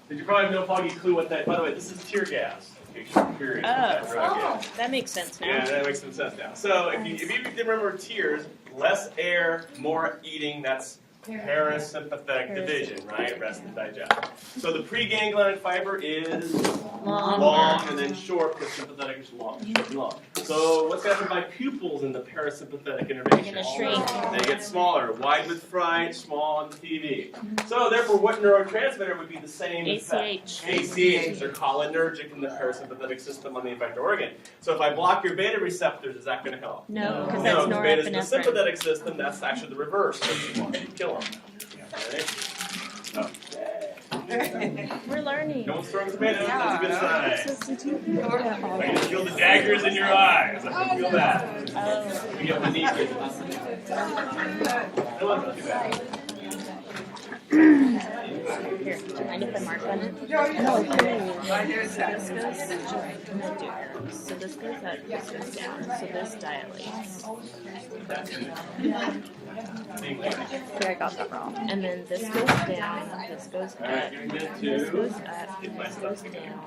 Did you probably have no foggy clue what that? By the way, this is tear gas. In case you're curious what that drug is. That makes sense now. Yeah, that makes some sense now. So if you didn't remember tears, less air, more eating. That's parasympathetic division, right? Rest and digest. So the preganglionic fiber is long and then short, because sympathetic is long, short and long. So what's going to happen by pupils in the parasympathetic innervation? They're going to shrink. They get smaller, wide with fright, small on TV. So therefore, what neurotransmitter would be the same? ACH. ACH. They're cholinergic in the parasympathetic system on the effector organ. So if I block your beta receptors, is that going to help? No, because No, that's beta's in the norepinephrine. sympathetic system. That's actually the reverse. You kill them. Okay. We're learning. No one's throwing tomatoes. That's a good sign. I Oh. can feel the daggers in your eyes. I can feel that. You get the knee. No one's not too bad. Here, do you mind if I mark on it? No, please. So this goes up, this goes down, so this dilates. Okay, I got that wrong. And then this goes down, this goes All right, up, give me a minute this to goes up, this goes down.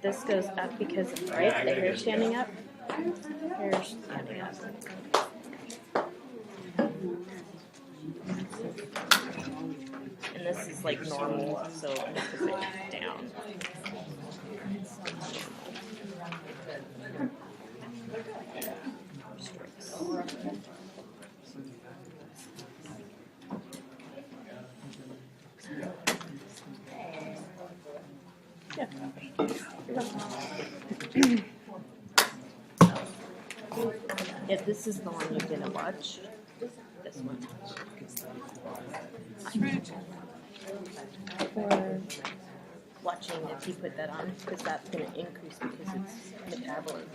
This goes up because of right, the hair standing up. Hair standing up. And this is like normal, so I'm just put it down. Yeah, this is the one you didn't watch. This one. For watching if you put that on, because that's going to increase because it's metabolism.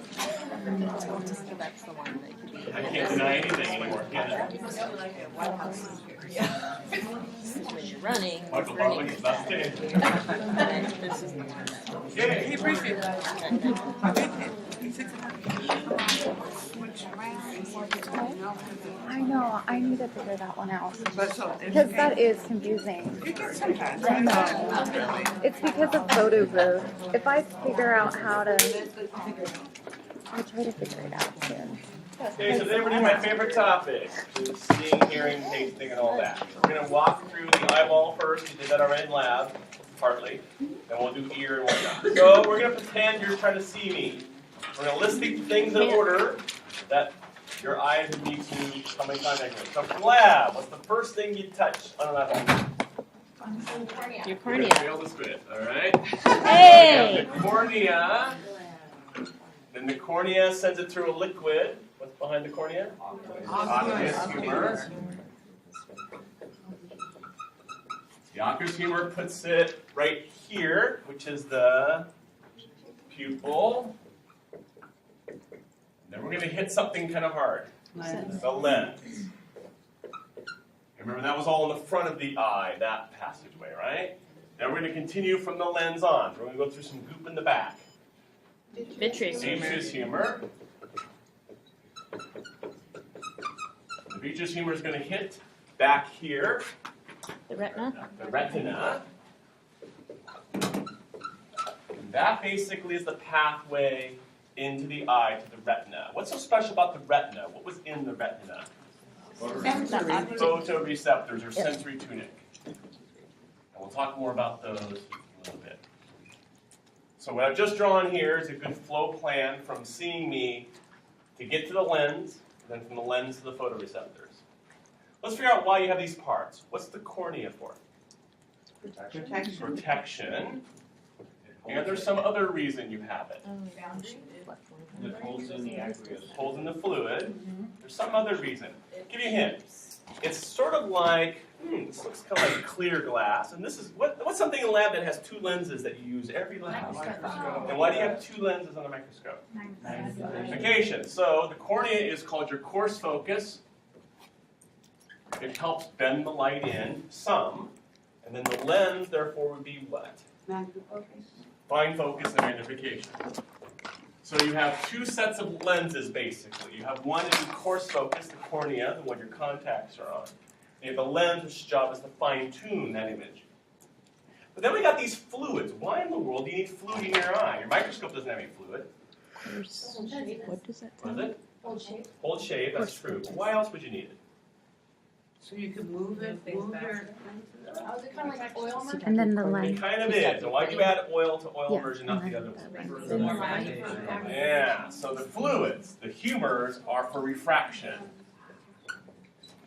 So that's the one that could be. I can't deny anything anymore. When you're running, Michael running Barley, that's it. and this is the one that. Yeah. He appreciates it. I know, I need to figure that one out. But so, Because that is confusing. it gets sometimes. I know. It's because of photo booth. If I figure out how to, I'll try to figure it out soon. Okay, so then we're doing my favorite topic, which is seeing, hearing, tasting, and all that. We're going to walk through the eyeball first. We did that already in lab, partly. Then we'll do ear and whatnot. So we're going to pretend you're trying to see me. We're going to list the things in order that your eyes would need to come in contact with. So from lab, what's the first thing you touch on an eyeball? Your You're going to cornea. fail the spit, all right? Hey! The cornea. Then the cornea sends it through a liquid. What's behind the cornea? Aqueous humor. The aqueous humor puts it right here, which is the pupil. Then we're going to hit something kind of hard. The lens. Remember, that was all in the front of the eye, that passageway, right? Now we're going to continue from the lens on. We're going to go through some goop in the back. Vitreous humor. Vitreous humor. The vitreous humor is going to hit back here, The retina. the retina. And that basically is the pathway into the eye to the retina. What's so special about the retina? What was in the retina? Photoreceptors or sensory tunic. And we'll talk more about those in a little bit. So what I've just drawn here is a good flow plan from seeing me to get to the lens, and then from the lens to the photoreceptors. Let's figure out why you have these parts. What's the cornea for? Protection. And there's some other reason you have it. The holes in the aqueous. Holes in the fluid. There's some other reason. Give you a hint. It's sort of like, this looks kind of like clear glass. And this is, what's something in the lab that has two lenses that you use every lab? And why do you have two lenses on a microscope? Magnification. So the cornea is called your coarse focus. It helps bend the light in some. And then the lens, therefore, would be what? Fine focus and magnification. So you have two sets of lenses, basically. You have one in coarse focus, the cornea, the one your contacts are on. And you have the lens, which job is to fine-tune that image. But then we got these fluids. Why in the world do you need fluid in your eye? Your microscope doesn't have any fluid. What does that What is it? Hold shape. Hold shape, that's true. But why else would you need it? So you could move it, move your. Oh, is it kind of like oil immersion? And then the It lens. kind of is. And why do you add oil to oil Yeah. immersion, not the other one? More light for refraction. Yeah, so the fluids, the humors, are for refraction.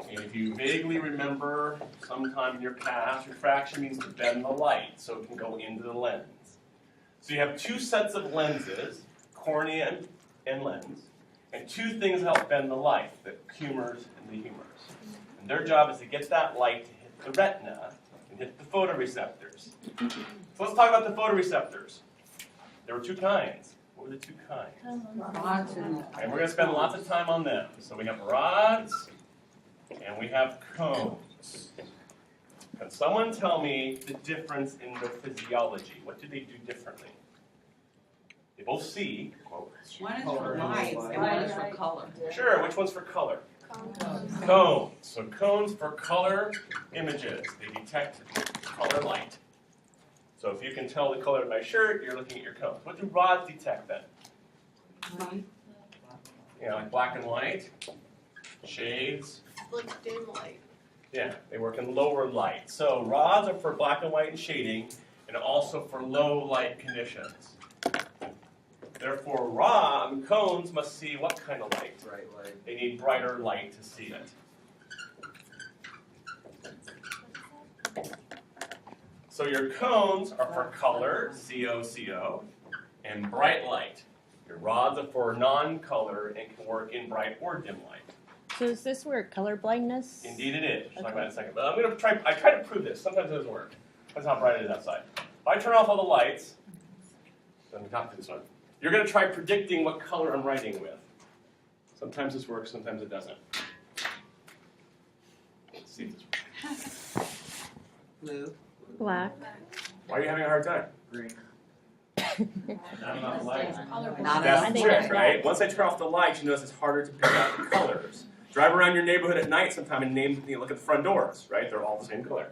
And if you vaguely remember sometime in your past, refraction means to bend the light so it can go into the lens. So you have two sets of lenses, cornea and lens, and two things that help bend the light, the humors and the humors. And their job is to get that light to hit the retina and hit the photoreceptors. So let's talk about the photoreceptors. There were two kinds. What were the two kinds? Rods and. And we're going to spend lots of time on them. So we have rods and we have cones. Can someone tell me the difference in their physiology? What do they do differently? They both see. Quote. One is for light and one is for color. Sure, which one's for color? Cones. So cones for color images. They detect color light. So if you can tell the color of my shirt, you're looking at your cones. What do rods detect then? You know, like black and white, shades. Like dim light. Yeah, they work in lower light. So rods are for black and white and shading, and also for low light conditions. Therefore, cones must see what kind of light? Bright light. They need brighter light to see it. So your cones are for color, C-O-C-O, and bright light. Your rods are for non-color and can work in bright or dim light. So is this where color blindness? Indeed it is. We'll talk about it in a second. But I'm going to try to prove this. Sometimes it doesn't work. Depends how bright it is outside. If I turn off all the lights, then we got this one. You're going to try predicting what color I'm writing with. Sometimes this works, sometimes it doesn't. Let's see if this works. Blue. Black. Why are you having a hard time? Green. Not enough light. Not That's the enough. trick, right? Once I turn off the lights, you notice it's harder to pick out the colors. Drive around your neighborhood at night sometime and look at the front doors, right? They're all the same color.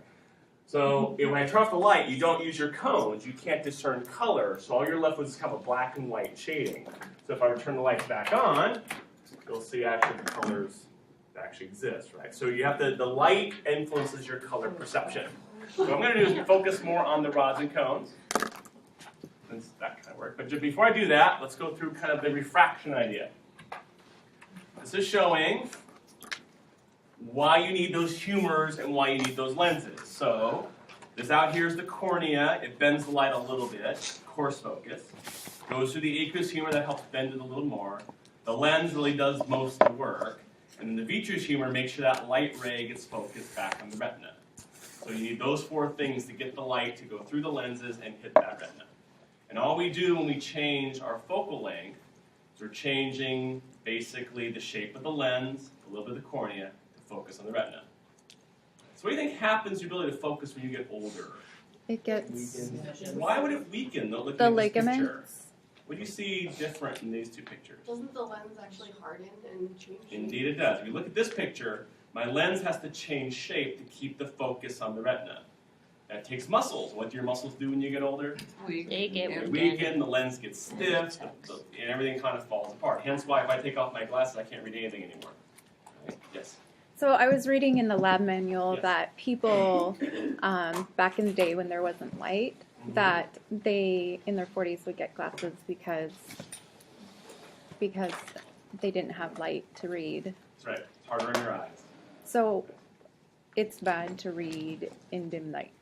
So when I turn off the light, you don't use your cones. You can't discern color. So all you're left with is kind of a black and white shading. So if I turn the lights back on, you'll see actually the colors that actually exist, right? So you have the light influences your color perception. So what I'm going to do is focus more on the rods and cones. Since that kind of work. But just before I do that, let's go through kind of the refraction idea. This is showing why you need those humors and why you need those lenses. So this out here is the cornea. It bends the light a little bit, coarse focus. Goes through the aqueous humor that helps bend it a little more. The lens really does most of the work. And then the vitreous humor makes sure that light ray gets focused back on the retina. So you need those four things to get the light to go through the lenses and hit that retina. And all we do when we change our focal length is we're changing basically the shape of the lens, a little bit of the cornea, to focus on the retina. So what do you think happens to your ability to focus when you get older? It gets Why would it weaken? Looking the at this picture? ligaments. What do you see different in these two pictures? Doesn't the lens actually harden and change? Indeed it does. If you look at this picture, my lens has to change shape to keep the focus on the retina. That takes muscles. What do your muscles do when you get older? They get They weakened. weaken, the lens gets stiff, and everything kind of falls apart. Hence why if I take off my glasses, I can't read anything anymore. Right? Yes? So I was reading in the lab manual Yes. that people back in the day when there wasn't light, that they in their 40s would get glasses because they didn't have light to read. That's right. It's harder on your eyes. So it's bad to read in dim light.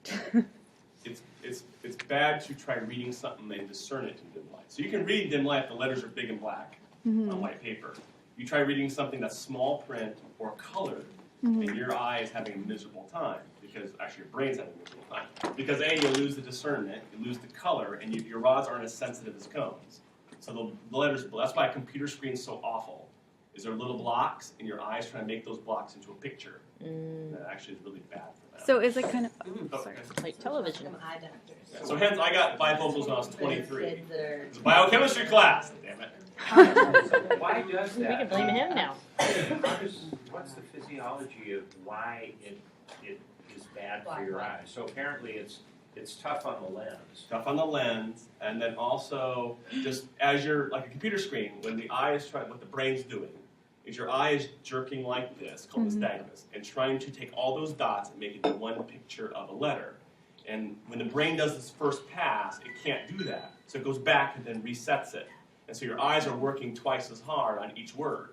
It's bad to try reading something and discern it in dim light. So you can read in dim light if the letters are big and black on white paper. You try reading something that's small print or colored, and your eye is having a miserable time because actually your brain's having a miserable time. Because A, you lose the discernment, you lose the color, and your rods aren't as sensitive as cones. So the letters, that's why a computer screen is so awful. Is there little blocks, and your eyes trying to make those blocks into a picture. That actually is really bad for them. So is it kind of Okay. Like television. Yeah, so hence I got bifocals when I was 23. It's a biochemistry class, damn it. Why does We that? can blame him now. What's the physiology of why it is bad for your eyes? So apparently it's It's tough on the lens. Stuff on the lens, and then also just as you're like a computer screen, when the eye is trying, what the brain's doing is your eye is jerking like this, called nystagmus, and trying to take all those dots and make it into one picture of a letter. And when the brain does this first pass, it can't do that, so it goes back and then resets it. And so your eyes are working twice as hard on each word.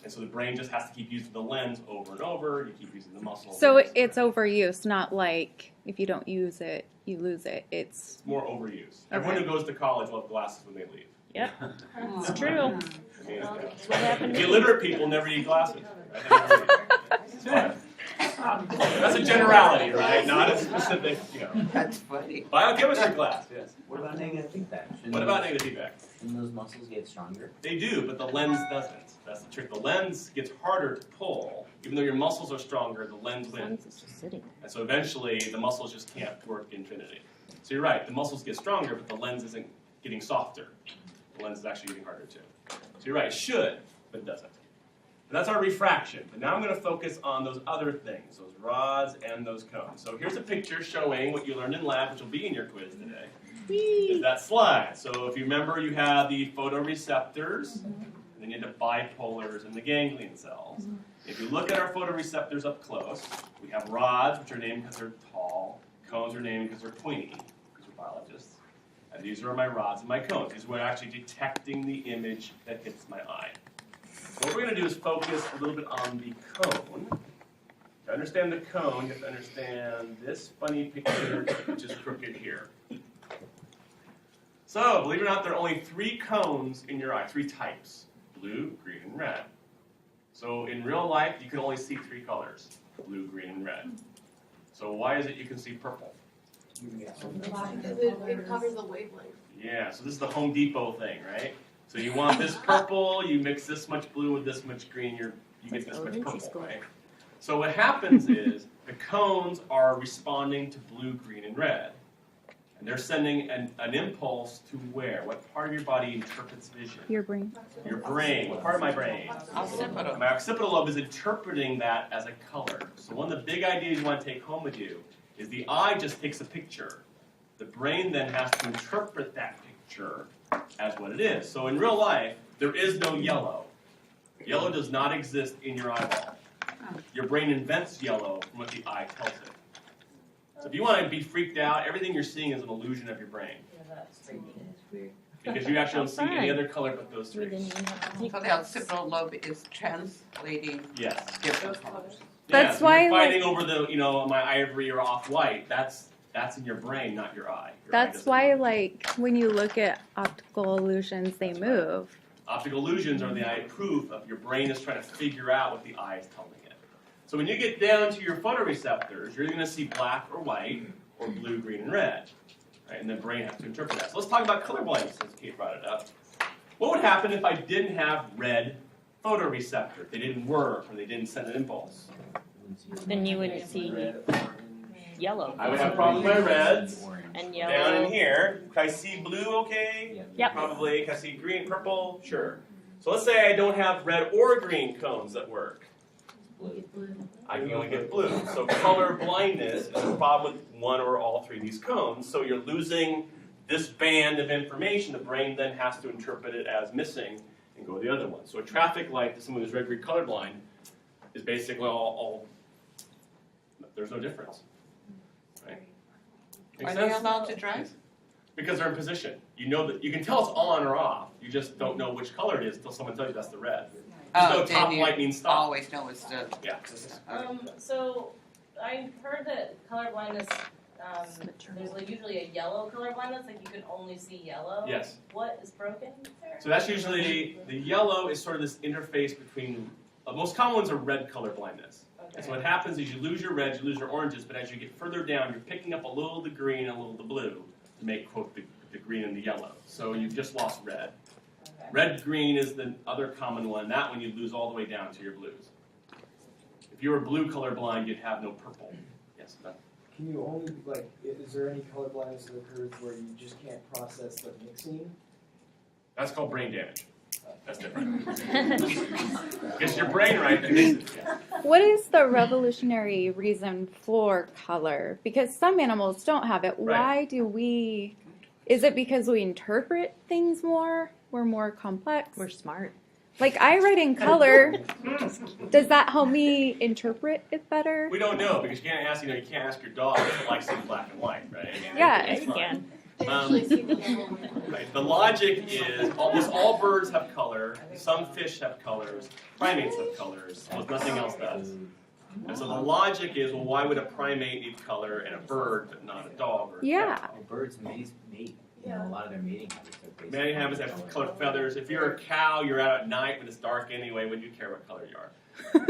And so the brain just has to keep using the lens over and over. You keep using the muscle. So it's overuse, not like if you don't use it, you lose it. It's It's more overuse. Everyone who goes to college will have glasses when they leave. Yep, Oh. it's true. I mean, That's what happened. the illiterate people never need glasses. Right? That's a generality, right? Not a specific, That's funny. Biochemistry class, yes. What about negative feedback? What about negative feedback? Shouldn't those muscles get stronger? They do, but the lens doesn't. That's the trick. The lens gets harder to pull. Even though your muscles are stronger, the lens wins. It's just sitting. And so eventually, the muscles just can't work infinity. So you're right, the muscles get stronger, but the lens isn't getting softer. The lens is actually getting harder too. So you're right, it should, but it doesn't. But that's our refraction. But now I'm going to focus on those other things, those rods and those cones. So here's a picture showing what you learned in lab, which will be in your quiz today. Is that slide. So if you remember, you have the photoreceptors, and then you have the bipolars and the ganglion cells. If you look at our photoreceptors up close, we have rods, which are named because they're tall. Cones are named because they're pointy, because we're biologists. And these are my rods and my cones. These are actually detecting the image that hits my eye. So what we're going to do is focus a little bit on the cone. To understand the cone, you have to understand this funny picture, which is crooked here. So, believe it or not, there are only 3 cones in your eye, 3 types: blue, green, and red. So in real life, you can only see 3 colors: blue, green, and red. So why is it you can see purple? Because it covers the wavelength. Yeah, so this is the Home Depot thing, right? So you want this purple, you mix this much blue with this much green, you get this much purple, right? So what happens is the cones are responding to blue, green, and red. And they're sending an impulse to where? What part of your body interprets vision? your brain. Your brain. What part of my brain? Occipital. My occipital lobe is interpreting that as a color. So one of the big ideas you want to take home with you is the eye just takes a picture. The brain then has to interpret that picture as what it is. So in real life, there is no yellow. Yellow does not exist in your eyeball. Your brain invents yellow from what the eye tells it. So if you want to be freaked out, everything you're seeing is an illusion of your brain. Because you actually don't see any other color but those We 3. didn't even have to take So the occipital lobe is translating Yes. different colors. That's so why, you're fighting over the, my ivory or off-white. That's in your brain, not your eye. Your eye That's doesn't why, know. like, when you look at optical illusions, they move. Optical illusions are the eye proof of your brain is trying to figure out what the eye is telling it. So when you get down to your photoreceptors, you're going to see black or white or blue, green, and red. Right? And the brain has to interpret that. So let's talk about color blindness, since Kate brought it up. What would happen if I didn't have red photoreceptor? If they didn't work or they didn't send an impulse? Then you wouldn't see yellow. I would have problems with my reds. And Down yellow. in here, can I see blue okay? Yep. Probably. Can I see green, purple? Sure. So let's say I don't have red or green cones that work. I can only get blue. So color blindness is a problem with one or all 3 of these cones. So you're losing this band of information. The brain then has to interpret it as missing and go to the other one. So a traffic light to someone who's red-green colorblind is basically all there's no difference. Right? Make Are they sense? allowed to drive? Because they're in position. You know that you can tell it's on or off. You just don't know which color it is until someone tells you that's the red. No, top then light you means stop. always know it's the. Yeah. So I heard that color blindness, there's usually a yellow color blindness, like you can only see yellow. Yes. What is broken there? So that's usually the yellow is sort of this interface between. Most common ones are red color blindness. Okay. And so what happens is you lose your reds, you lose your oranges, but as you get further down, you're picking up a little of the green and a little of the blue to make quote the green and the yellow. So you've just lost red. Okay. Red-green is the other common one. That one you lose all the way down to your blues. If you were blue colorblind, you'd have no purple. Yes, no. Can you only, like, is there any color blindness that occurs where you just can't process the mixing? That's called brain damage. That's different. It's your brain right that makes it. Yeah. What is the revolutionary reason for color? Because some animals don't have it. Right. Why do we? Is it because we interpret things more? We're more complex? We're smart. Like I write in color. Does that help me interpret it better? We don't know because you can't ask. You can't ask your dog if it likes seeing black and white, right? I mean, Yeah, it's You fine. can. They actually see the yellow. Right. The logic is almost all birds have color. Some fish have colors. Primates have colors. Almost nothing else does. And so the logic is, well, why would a primate need color and a bird, but not a dog or a Yeah. cat? Well, birds mate. You know, a lot of their mating habits are based Mating on habits have color. colored feathers. If you're a cow, you're out at night when it's dark anyway. When you care what color you are?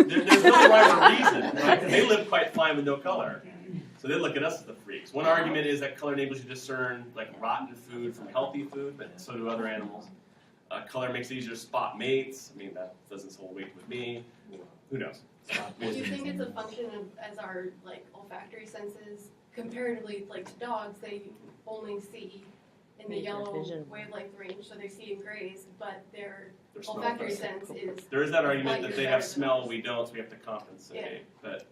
There's no rhyme or reason, right? They live quite fine with no color. So they look at us as the freaks. One argument is that color enables you to discern like rotten food from healthy food, but so do other animals. Color makes it easier to spot mates. I mean, that doesn't hold weight with me. Who knows? Do you think it's a function of as our like olfactory senses comparatively like to dogs, they only see in the Major yellow vision. wavelength range, so they see in grays, but their Their smell olfactory does. sense is There is that argument Light that is they better have than smell, us. we don't, so we have to compensate. Yeah. But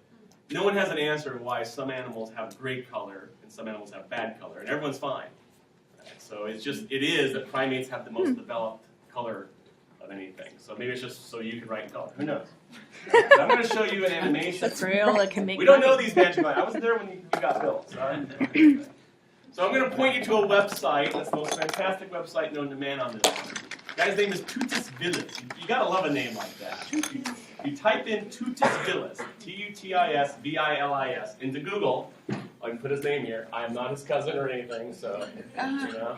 no one has an answer why some animals have great color and some animals have bad color, and everyone's fine. Right? So it is that primates have the most developed color of anything. So maybe it's just so you can write in color. Who knows? I'm going to show you an animation. Crayola can make We don't know money. these magic lines. I wasn't there when you got built. So I'm going to point you to a website. That's the most fantastic website known to man on this. The guy's name is Tutus Villis. You got to love a name like that. You type in Tutus Villis, Tutisvillis, into Google. I can put his name here. I am not his cousin or anything, so you know.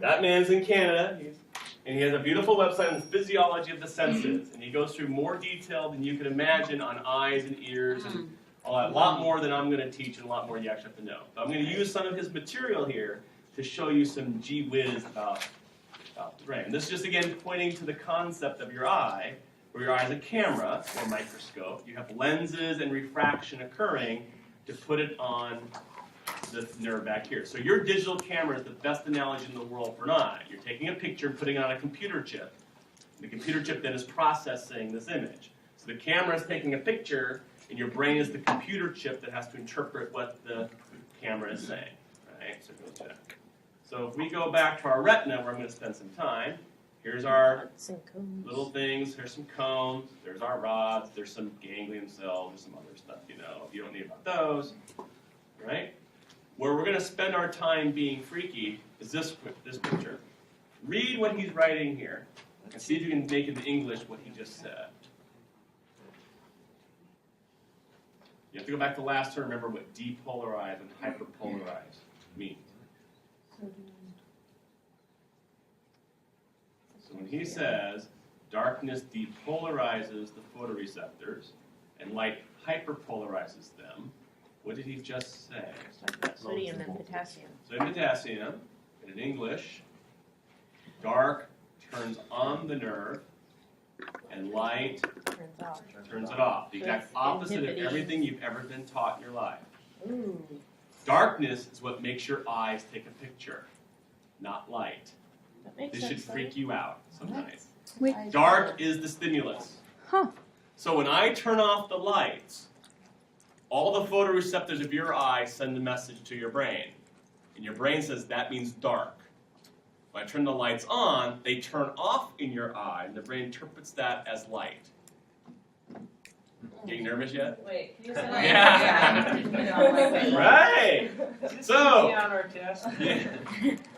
That man's in Canada, and he has a beautiful website on the physiology of the senses, and he goes through more detail than you can imagine on eyes and ears, and a lot more than I'm going to teach, and a lot more you actually have to know. But I'm going to use some of his material here to show you some gee whiz about the brain. This is just again pointing to the concept of your eye, where your eye is a camera or microscope. You have lenses and refraction occurring to put it on the nerve back here. So your digital camera is the best analogy in the world for an eye. You're taking a picture and putting it on a computer chip. The computer chip then is processing this image. So the camera is taking a picture, and your brain is the computer chip that has to interpret what the camera is saying. Right? So go check. So if we go back to our retina, where I'm going to spend some time, here's our little things. Here's some cones. There's our rods. There's some ganglion cells. There's some other stuff, you know. You don't need about those. Right? Where we're going to spend our time being freaky is this picture. Read what he's writing here and see if you can make into English what he just said. You have to go back to last to remember what depolarize and hyperpolarize means. So when he says darkness depolarizes the photoreceptors and light hyperpolarizes them, what did he just say? Sodium and potassium. Sodium and potassium, and in English, dark turns on the nerve, and light Turns off. turns it off. The exact That's opposite of inhibiting. everything you've ever been taught in your life. Ooh. Darkness is what makes your eyes take a picture, not light. That makes This sense. should freak you out sometimes. Wait. Dark is the stimulus. Huh. So when I turn off the lights, all the photoreceptors of your eye send a message to your brain. And your brain says that means dark. When I turn the lights on, they turn off in your eye, and the brain interprets that as light. Getting nervous yet? Wait, can you say that? Yeah. Right. So, on our test.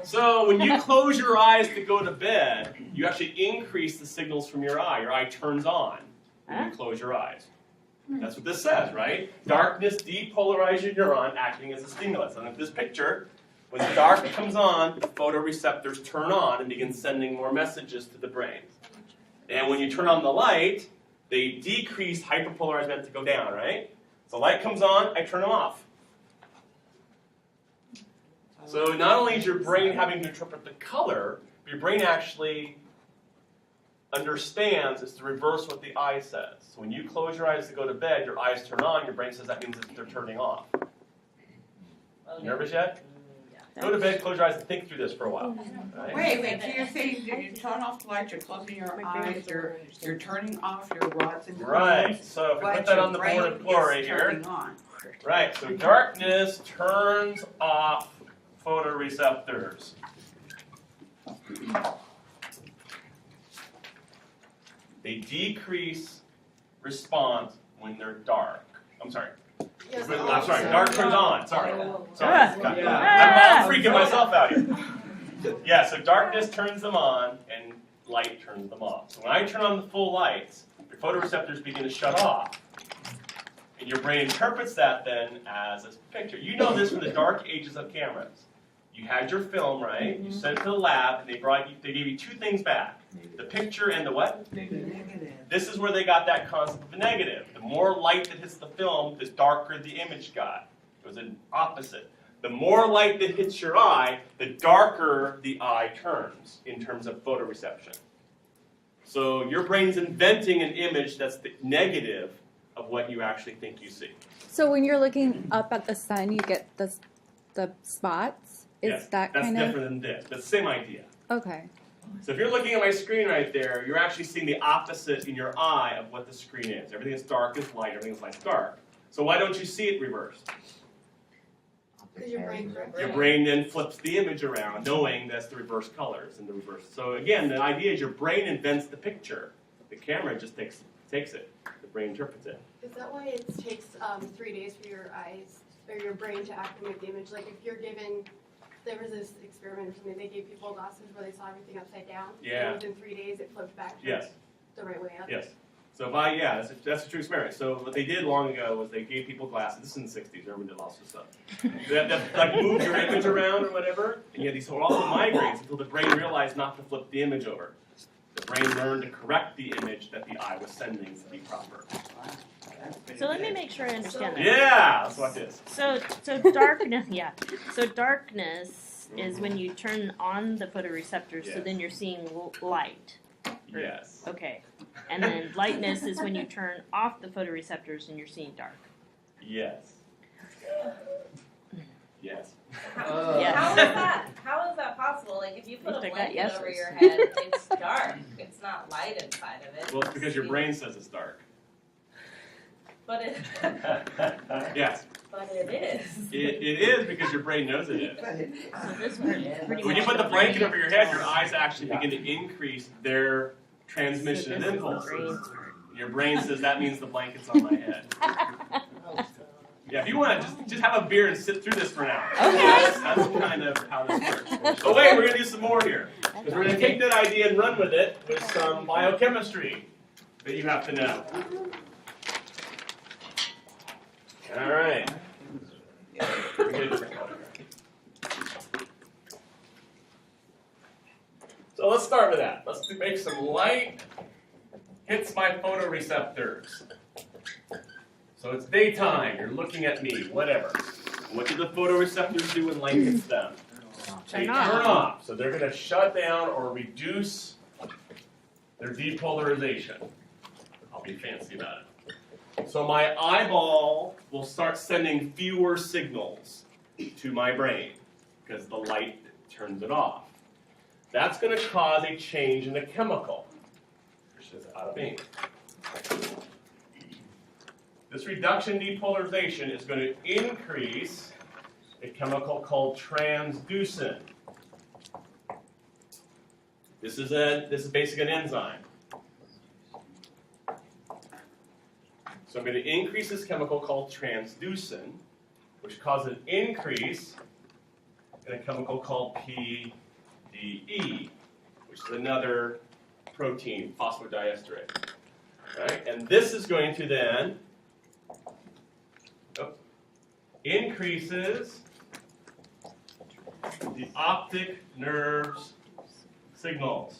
so when you close your eyes to go to bed, you actually increase the signals from your eye. Your eye turns on when you close your eyes. That's what this says, right? Darkness depolarizes your neuron, acting as a stimulus. And in this picture, when the dark comes on, the photoreceptors turn on and begin sending more messages to the brain. And when you turn on the light, they decrease hyperpolarized meant to go down, right? So light comes on, I turn them off. So not only is your brain having to interpret the color, but your brain actually understands it's to reverse what the eye says. So when you close your eyes to go to bed, your eyes turn on, your brain says that means that they're turning off. You nervous yet? Go to bed, close your eyes, and think through this for a while. Right? Wait, so you're saying that you turn off the lights, you're closing your eyes, you're turning off your rods and Right, so if we put that on the board of glory here. Right, so darkness turns off photoreceptors. They decrease response when they're dark. I'm sorry. Yes, I'm sorry, dark turns on. Sorry. Yeah. I'm freaking myself out here. Yeah, so darkness turns them on and light turns them off. So when I turn on the full lights, your photoreceptors begin to shut off. And your brain interprets that then as a picture. You know this from the dark ages of cameras. You had your film, right? You sent it to the lab, and they gave you two things back. The picture and the what? Negative. This is where they got that concept of the negative. The more light that hits the film, the darker the image got. It was an opposite. The more light that hits your eye, the darker the eye turns in terms of photoreception. So your brain's inventing an image that's the negative of what you actually think you see. So when you're looking up at the sun, you get the spots? Yes, That that's kind of... different than this, but same idea. Okay. So if you're looking at my screen right there, you're actually seeing the opposite in your eye of what the screen is. Everything that's dark is light, everything that's light is dark. So why don't you see it reversed? Because your brain. Your brain then flips the image around, knowing that's the reverse colors and the reverse. So again, the idea is your brain invents the picture. The camera just takes it. The brain interprets it. Is that why it takes 3 days for your eyes or your brain to acclimate the image? Like if you're given, there was this experiment or something, they gave people glasses where they saw everything upside down. Yeah. And within 3 days it flipped back to Yes. the right way up. Yes. So that's a true experiment. So what they did long ago was they gave people glasses. This is in the 60s. Everyone did lots of stuff. that like moved your image around or whatever, and you had these awful migraines until the brain realized not to flip the image over. The brain learned to correct the image that the eye was sending to be proper. So let me make sure I understand that. Yeah, let's watch this. So darkness, yeah. So darkness is when you turn on the photoreceptors, so Yes. then you're seeing light. Yes. Okay. And then lightness is when you turn off the photoreceptors and you're seeing dark. Yes. Yes. Yeah. How is that possible? Like if you put a At least I got blanket yeses. over your head, it's dark. It's not light inside of it. Well, it's because your brain says it's dark. But it. Yes. But it is. It is because your brain knows it is. So this one is pretty When you much put the blanket brain over your head, your itself. eyes actually begin to increase their transmission of So this is the impulses. brain. Your brain says that means the blanket's on my head. Yeah, if you want to just have a beer and sit through this for now. Okay. That's kind of how this works. Oh wait, we're gonna do some more here. Because we're gonna take that idea and run with it with some biochemistry that you have to know. All right. Let me get a different color here. So let's start with that. Let's make some light hits my photoreceptors. So it's daytime, you're looking at me, whatever. What do the photoreceptors do when light hits them? They turn off. So they're going to shut down or reduce their depolarization. I'll be fancy about it. So my eyeball will start sending fewer signals to my brain because the light turns it off. That's going to cause a change in the chemical, which is out of ink. This reduction depolarization is going to increase a chemical called transducin. This is basically an enzyme. So I'm going to increase this chemical called transducin, which causes an increase in a chemical called PDE, which is another protein, phosphodiesterase. Right? And this is going to then increases the optic nerve's signals.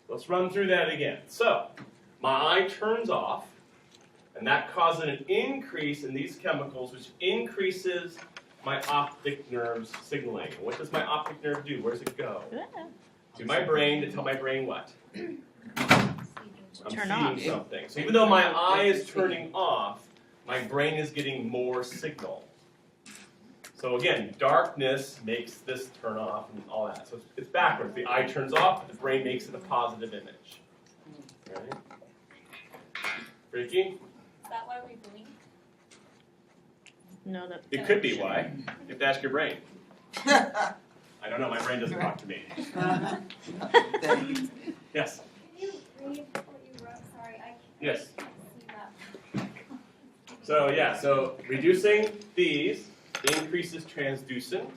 Let's run through that again. So, my eye turns off, and that causes an increase in these chemicals, which increases my optic nerve's signaling. And what does my optic nerve do? Where does it go? To my brain to tell my brain what? I'm Turn seeing off. something. So even though my eye is turning off, my brain is getting more signal. So again, darkness makes this turn off and all that. So it's backwards. The eye turns off, but the brain makes it a positive image. Right? Freaky? Is that why we blink? No, that. It could be why. You have to ask your brain. I don't know. My brain doesn't talk to me. Yes. Can you read what you wrote? Sorry, I Yes. can't see that. So reducing these increases transducin,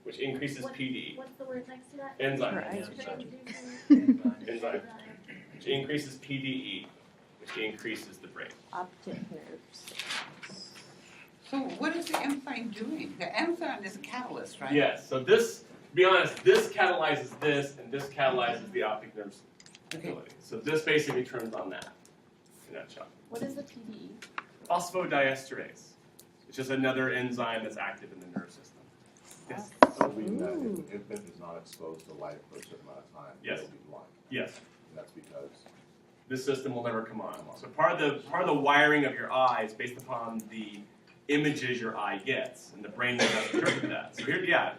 which increases PD. What's the word next to that? Enzyme. Transducin. Enzyme. Which increases PDE, which increases the brain. Optic nerves. So what is the enzyme doing? The enzyme is a catalyst, right? Yes. So this, to be honest, this catalyzes this, and this catalyzes the optic nerve Okay. ability. So this basically turns on that. In a nutshell. What is the PDE? Phosphodiesterase. It's just another enzyme that's active in the nerve system. Yes. So we know if an infant is not exposed to light for a certain amount of time, Yes. they'll be blind. Yes. And that's because This system will never come on. So part of the wiring of your eye is based upon the images your eye gets, and the brain doesn't interpret that. So here,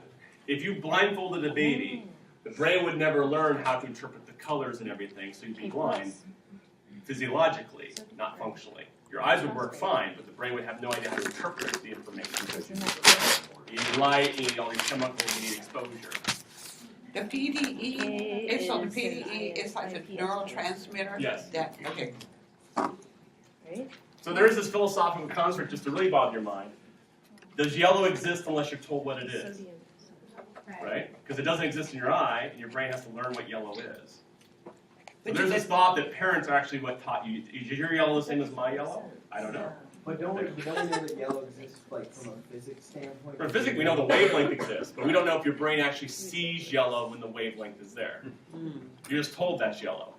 if you blindfolded a baby, the brain would never learn how to interpret the colors and everything, so you'd be blind physiologically, not functionally. Your eyes would work fine, but the brain would have no idea how to interpret the information. You need light, you need all these chemicals, you need exposure. The PDE, it's so the PDE is like a neurotransmitter? Yes. Okay. Right? So there is this philosophical construct, just to really bog your mind. Does yellow exist unless you're told what it is? Sodium. Right? Because it doesn't exist in your eye, and your brain has to learn what yellow is. So But there's you this thought that parents are actually what taught you. Is your yellow the same as my yellow? I don't know. But don't we know that yellow exists like from a physics standpoint? For physics, we know the wavelength exists, but we don't know if your brain actually sees yellow when the wavelength is there. You're just told that's yellow.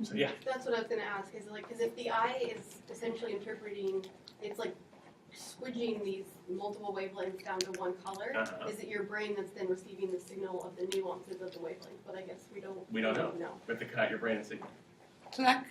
So yeah. That's what I was gonna ask, is like, because if the eye is essentially interpreting, it's like squidging these multiple wavelengths down to one color, is it your brain that's then receiving the signal of the nuances of the wavelength? But I guess we don't know. We have to cut out your brain and see. So that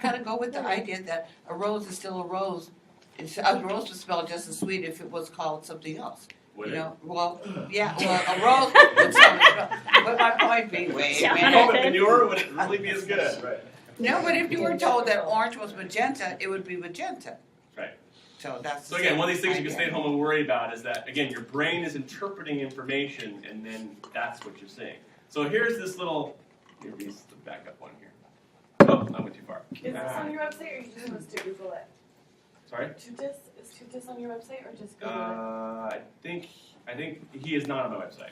kind of go with the idea that a rose is still a rose. A rose would smell just as sweet if it was called something else. Would You it? know, well, yeah, well, a rose would smell. But my point being, wait a Oh, minute. but manure would it really be as good? Right. No, but if you were told that orange was magenta, it would be magenta. Right. So that's. So again, one of these things you can stay at home and worry about is that, again, your brain is interpreting information, and then that's what you're seeing. So here's this little, here's the backup one here. Oh, I went too far. Is this on your website, or you just want us to Google it? Sorry? Tutis, is Tutis on your website, or just Google I think he is not on my website.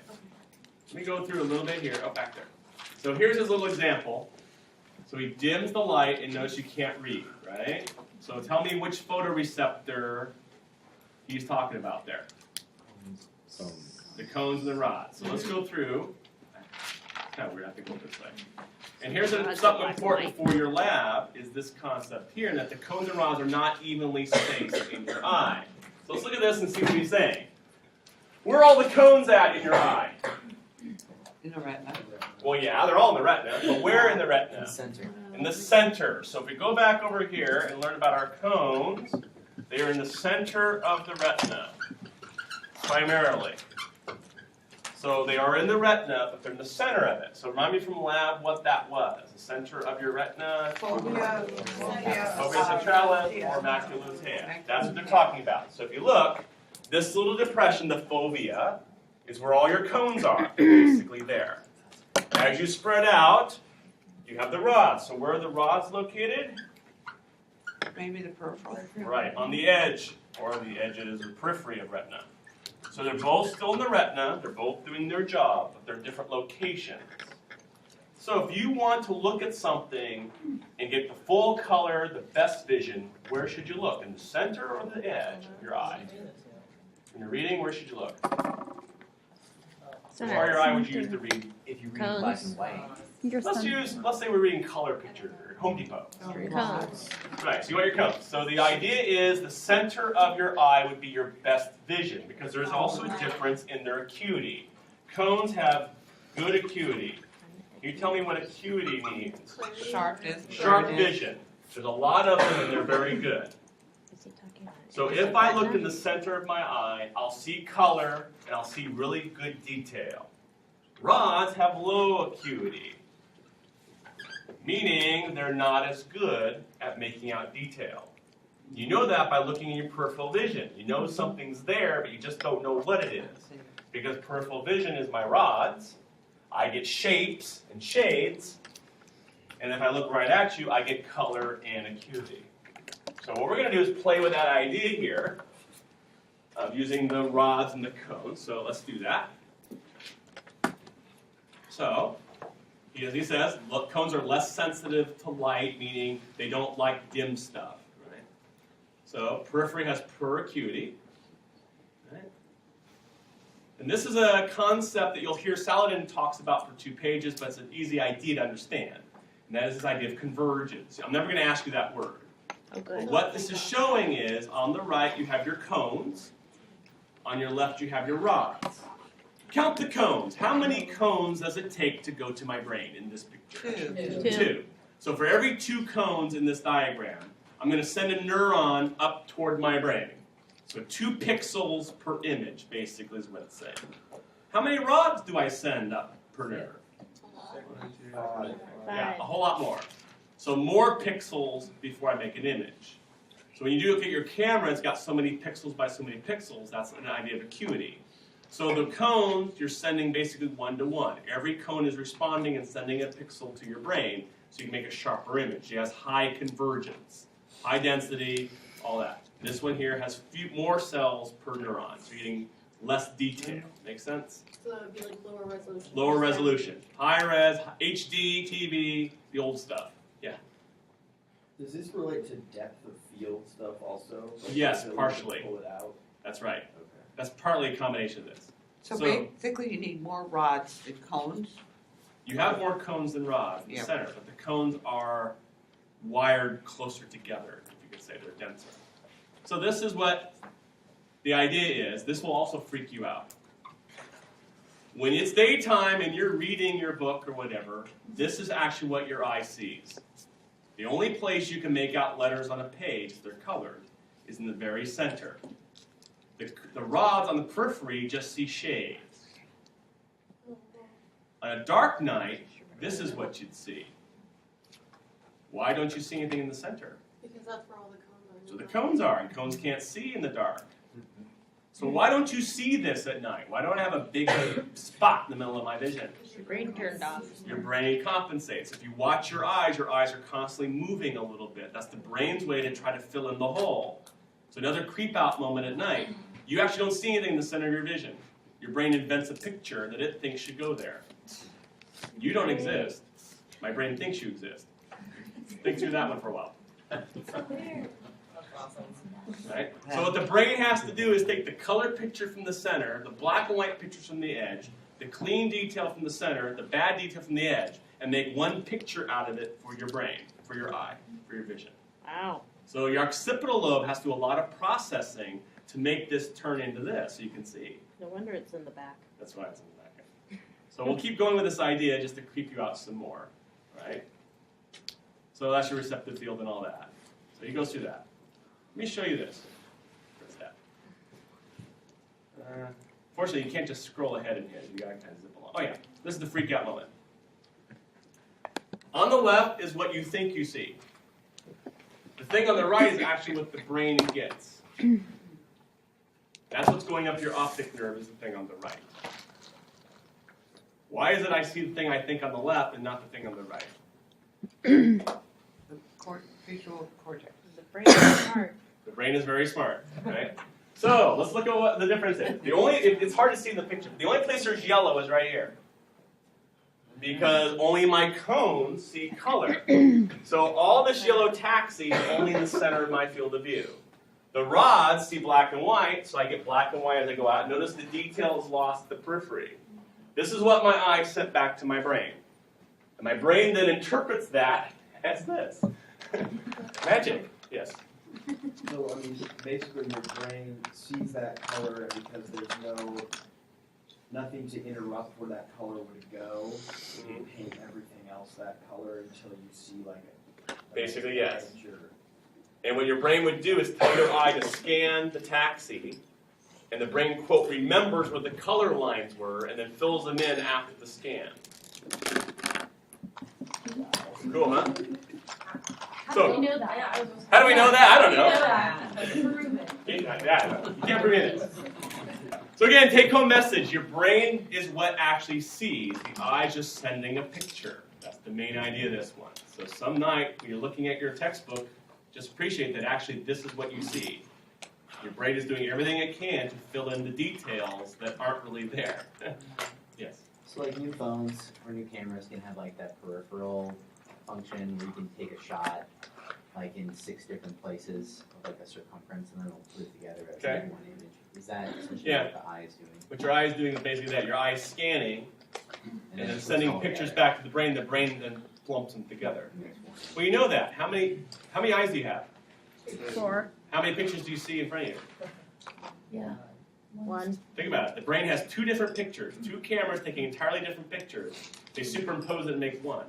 Let me go through a little bit here. Oh, back there. So here's his little example. So he dims the light and notice you can't read, right? So tell me which photoreceptor he's talking about there. The cones and the rods. So let's go through. Kind of weird, I have to go this way. And here's something important for your lab is this concept here, that the cones and rods are not evenly spaced in your eye. So let's look at this and see what he's saying. Where are all the cones at in your eye? In the retina. Well, yeah, they're all in the retina, but where in the retina? In the center. In the center. So if we go back over here and learn about our cones, they are in the center of the retina, primarily. So they are in the retina, but they're in the center of it. So remind me from lab what that was. The center of your retina. Fovea. Fovea centralis or macula tea. That's what they're talking about. So if you look, this little depression, the fovea, is where all your cones are, basically there. As you spread out, you have the rods. So where are the rods located? Maybe the peripheral. Right, on the edge, or the edges or periphery of retina. So they're both still in the retina, they're both doing their job, but they're different locations. So if you want to look at something and get the full color, the best vision, where should you look? In the center or the edge of your eye? When you're reading, where should you look? Which part of your eye would you use to read? If you read black and white. Let's say we're reading color picture, or Home Depot. Cones. Right, so you want your cones. So the idea is the center of your eye would be your best vision, because there's also a difference in their acuity. Cones have good acuity. Can you tell me what acuity means? Sharpness. Sharp vision. There's a lot of them and they're very good. Is he talking about So if I look in the center of my eye, I'll see color and I'll see really good detail. Rods have low acuity, meaning they're not as good at making out detail. You know that by looking in your peripheral vision. You know something's there, but you just don't know what it is. Because peripheral vision is my rods, I get shapes and shades, and if I look right at you, I get color and acuity. So what we're going to do is play with that idea here of using the rods and the cones. So let's do that. So, as he says, look, cones are less sensitive to light, meaning they don't like dim stuff. Right? So periphery has poor acuity. Right? And this is a concept that you'll hear Saladin talks about for 2 pages, but it's an easy idea to understand. And that is this idea of convergence. I'm never going to ask you that word. Okay. What this is showing is, on the right you have your cones, on your left you have your rods. Count the cones. How many cones does it take to go to my brain in this picture? 2. So for every 2 cones in this diagram, I'm going to send a neuron up toward my brain. So 2 pixels per image, basically, is what it's saying. How many rods do I send up per nerve? 5. Yeah, a whole lot more. So more pixels before I make an image. So when you do look at your camera, it's got so many pixels by so many pixels. That's an idea of acuity. So the cones, you're sending basically 1 to 1. Every cone is responding and sending a pixel to your brain so you can make a sharper image. It has high convergence, high density, all that. This one here has more cells per neuron, so you're getting less detail. Make sense? So it would be like lower resolution. Lower resolution. High res, HD, TV, the old stuff. Yeah. Does this relate to depth of field stuff also? Like Yes, the ability to partially. Pull it out? That's right. Okay. That's partly a combination of this. So basically you need more rods than cones? You have more cones than rods in the center, but the cones are wired closer together, if you could say. They're denser. So this is what the idea is. This will also freak you out. When it's daytime and you're reading your book or whatever, this is actually what your eye sees. The only place you can make out letters on a page, they're colored, is in the very center. The rods on the periphery just see shades. On a dark night, this is what you'd see. Why don't you see anything in the center? Because that's where all the cones are. So the cones are, and cones can't see in the dark. So why don't you see this at night? Why don't I have a big spot in the middle of my vision? Your brain turned off. Your brain compensates. If you watch your eyes are constantly moving a little bit. That's the brain's way to try to fill in the hole. So another creep out moment at night. You actually don't see anything in the center of your vision. Your brain invents a picture that it thinks should go there. You don't exist. My brain thinks you exist. Think through that one for a while. Right? So what the brain has to do is take the color picture from the center, the black and white pictures from the edge, the clean detail from the center, the bad detail from the edge, and make one picture out of it for your brain, for your eye, for your vision. Wow. So your occipital lobe has to do a lot of processing to make this turn into this, so you can see. No wonder it's in the back. That's why it's in the back. So we'll keep going with this idea just to creep you out some more, right? So that's your receptive field and all that. So he goes through that. Let me show you this. What's that? Fortunately, you can't just scroll ahead in here. You gotta kind of zip along. Oh yeah, this is the freak out moment. On the left is what you think you see. The thing on the right is actually what the brain gets. That's what's going up your optic nerve is the thing on the right. Why is it I see the thing I think on the left and not the thing on the right? The visual cortex. The brain is smart. The brain is very smart, right? So let's look at what the difference is. It's hard to see in the picture. The only place there's yellow is right here. Because only my cones see color. So all this yellow taxi is only in the center of my field of view. The rods see black and white, so I get black and white as I go out. Notice the detail is lost at the periphery. This is what my eye sent back to my brain. And my brain then interprets that as this. Magic, yes. So, I mean, basically your brain sees that color, and because there's nothing to interrupt where that color would go, you paint everything else that color until you see like a Basically, yes. And what your brain would do is tell your eye to scan the taxi, and the brain, quote, remembers what the color lines were and then fills them in after the scan. Cool, huh? How do we know that? How do we know that? I don't know. Prove it. Yeah, you can't prove it. So again, take-home message. Your brain is what actually sees. The eye's just sending a picture. That's the main idea of this one. So some night, when you're looking at your textbook, just appreciate that actually this is what you see. Your brain is doing everything it can to fill in the details that aren't really there. Yes? So like new phones or new cameras can have like that peripheral function where you can take a shot like in 6 different places of like a circumference and then it'll put it together as Okay. one image. Is that essentially Yeah. what the eye is doing? What your eye is doing is basically that. Your eye is scanning and then it's sending all pictures together. back to the brain then clumps them together. Well, you know that. How many eyes do you have? 4. How many pictures do you see in front of you? Yeah. 1. Think about it. The brain has 2 different pictures, 2 cameras taking entirely different pictures. They superimpose it and make one.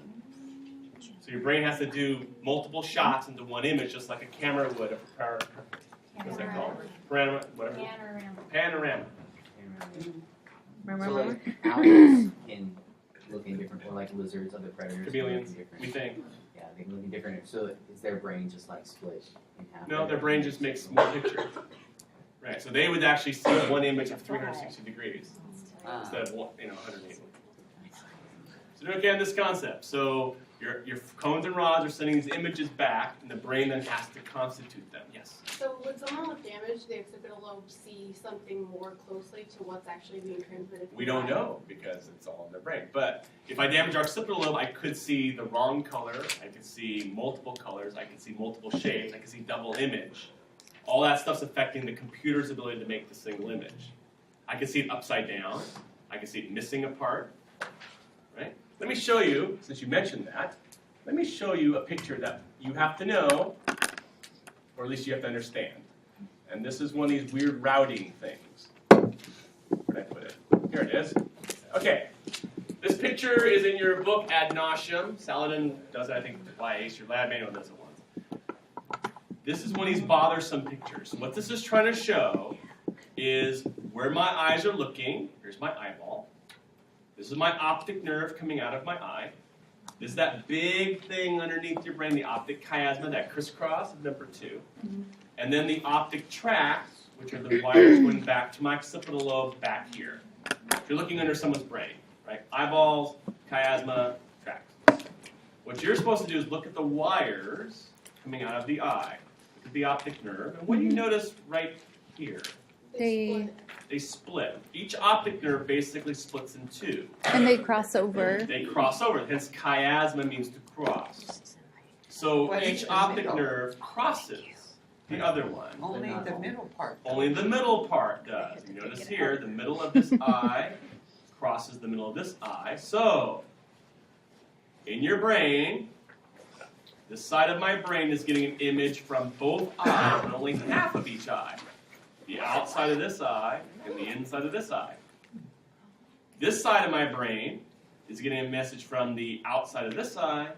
So your brain has to do multiple shots into one image, just like a camera would. What's that called? Panorama. Whatever. Panorama. So like owls can look in different, or like lizards, other predators. can look in Chameleons. different- We think. Yeah, they can look in different. So is their brain just like split in half? No, their brain just makes more pictures. Right. So they would actually see one image of 360 degrees instead of 180. So do again this concept. So your cones and rods are sending these images back, and the brain then has to constitute them. Yes. So would someone with damage, the occipital lobe, see something more closely to what's actually being transmitted? We don't know because it's all in their brain. But if I damage our occipital lobe, I could see the wrong color. I could see multiple colors. I could see multiple shapes. I could see double image. All that stuff's affecting the computer's ability to make the single image. I can see it upside down. I can see it missing a part. Right? Let me show you, since you mentioned that, let me show you a picture that you have to know, or at least you have to understand. And this is one of these weird routing things. Where'd I put it? Here it is. Okay. This picture is in your book ad nauseum. Saladin does it, I think, by Ace. Your lab manual does it once. This is one of these bothersome pictures. What this is trying to show is where my eyes are looking. Here's my eyeball. This is my optic nerve coming out of my eye. This is that big thing underneath your brain, the optic chiasma, that crisscross of number 2. And then the optic tracts, which are the wires going back to my occipital lobe back here. If you're looking under someone's brain, right? Eyeballs, chiasma, tracts. What you're supposed to do is look at the wires coming out of the eye. Look at the optic nerve. And what do you notice right here? They split. Each optic nerve basically splits in 2. And they cross over. They cross over. Hence, chiasma means to cross. So What is each the optic middle? nerve crosses the other one. Only the middle part. Only the middle part does. You notice here, the middle of this eye crosses the middle of this eye. So, in your brain, this side of my brain is getting an image from both eyes, and only half of each eye. The outside of this eye and the inside of this eye. This side of my brain is getting a message from the outside of this eye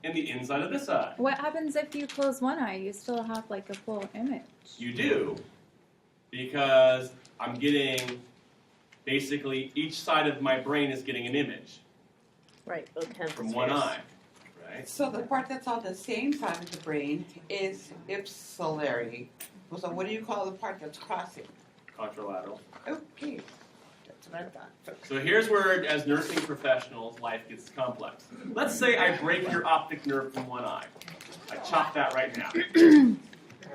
and the inside of this eye. What happens if you close one eye? You still have like a full image. You do, because I'm getting, basically, each side of my brain is getting an image Right, both hemispheres. from one eye, right? So the part that's on the same side of the brain is ipsilary. So what do you call the part that's crossing? Contralateral. Okay, that's what I thought. So here's where, as nursing professionals, life gets complex. Let's say I break your optic nerve from one eye. I chop that right now.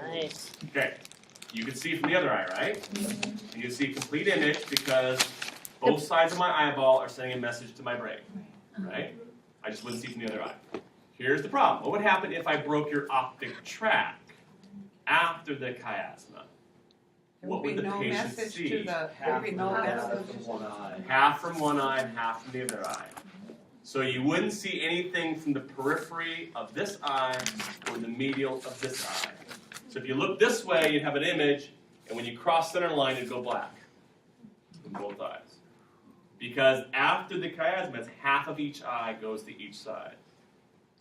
Nice. Okay. You can see from the other eye, right? And you see a complete image because both sides of my eyeball are sending a message to my brain, right? I just wouldn't see from the other eye. Here's the problem. What would happen if I broke your optic tract after the chiasma? What would the patient see? There'd be no message. from one eye. Half from one eye and half from the other eye. So you wouldn't see anything from the periphery of this eye or the medial of this eye. So if you look this way, you'd have an image, and when you cross center line, it'd go black in both eyes. Because after the chiasma, it's half of each eye goes to each side.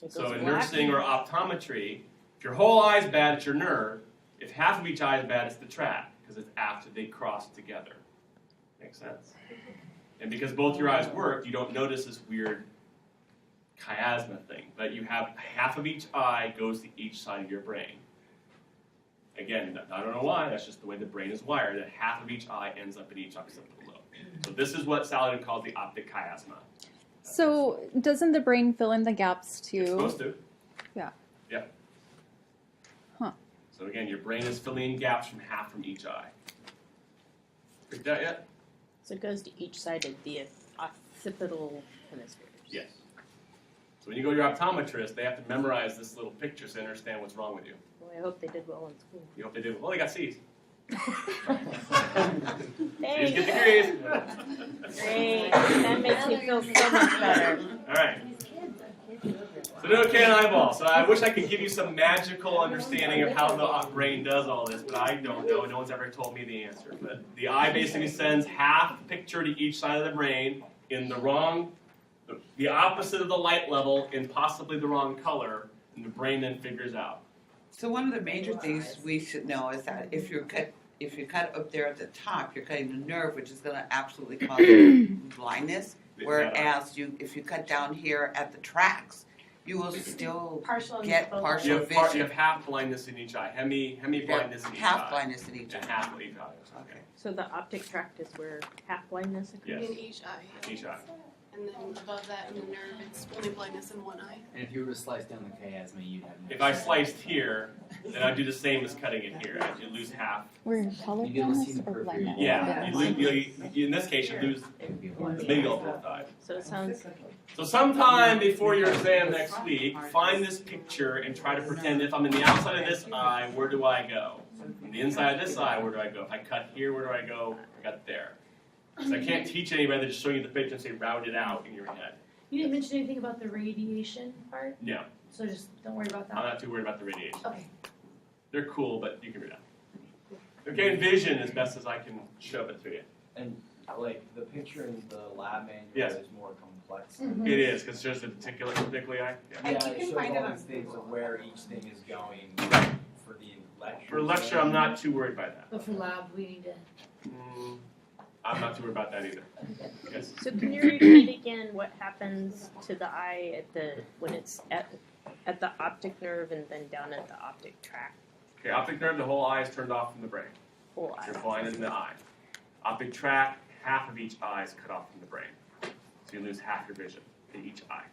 It So goes in black. nursing or optometry, If your whole eye is bad, it's your nerve. If half of each eye is bad, it's the tract, because it's after they cross together. Makes sense? And because both your eyes work, you don't notice this weird chiasma thing. But you have half of each eye goes to each side of your brain. Again, I don't know why, that's just the way the brain is wired, that half of each eye ends up in each occipital lobe. So this is what Saladin calls the optic chiasma. So doesn't the brain fill in the gaps too? It's supposed to. Yeah. Yeah. Huh. So again, your brain is filling in gaps from half from each eye. Picked that yet? So it goes to each side of the occipital hemispheres. Yes. So when you go to your optometrist, they have to memorize this little picture so they understand what's wrong with you. Well, I hope they did well in school. You hope they do. Well, they got C's. C's Thanks. get degrees. Great. That makes me feel so much better. All right. So no can eyeball. So I wish I could give you some magical understanding of how the brain does all this, but I don't know. No one's ever told me the answer. But the eye basically sends half picture to each side of the brain in the opposite of the light level in possibly the wrong color, and the brain then figures out. So one of the major things we should know is that if you cut up there at the top, you're cutting the nerve, which is going to absolutely cause blindness. Whereas if you cut down here at the tracts, you will still get partial vision. You have half blindness in each eye. Hemi blindness in each eye. Half blindness in each eye. And half in each eye. Okay. So the optic tract is where half blindness occurs? Yes. In each eye. Each eye. And then above that in the nerve, it's only blindness in one eye. And if you were to slice down the chiasma, you'd have no If I sliced here, then I'd do the same as cutting it here. You'd lose half. We're color You can see blindness the or periphery. blindness? Yeah. In this case, you lose the middle of both eyes. So it sounds So sometime before your exam next week, find this picture and try to pretend if I'm in the outside of this eye, where do I go? On the inside of this eye, where do I go? If I cut here, where do I go? I got there. So I can't teach anybody, just showing you the picture and say round it out in your head. You didn't mention anything about the radiation part, No, so just don't worry about I'm that. not too worried about the radiation. Okay. They're cool, but you can read it. Okay, and vision as best as I can shove it to you. And like the picture in the lab manual Yes. is more complex. It is, because it's just a particular eye. Yeah. And Yeah, you it can shows find it all on these things of where each thing is going for the lecture. For lecture, I'm not too worried by that. But for lab, we need to. I'm not too worried about that either. Yes. So can you repeat again what happens to the eye when it's at the optic nerve and then down at the optic tract? Okay, optic nerve, the whole eye is turned off from the brain. Whole eye. You're blind in the eye. Optic tract, half of each eye is cut off from the brain. So you lose half your vision in each eye.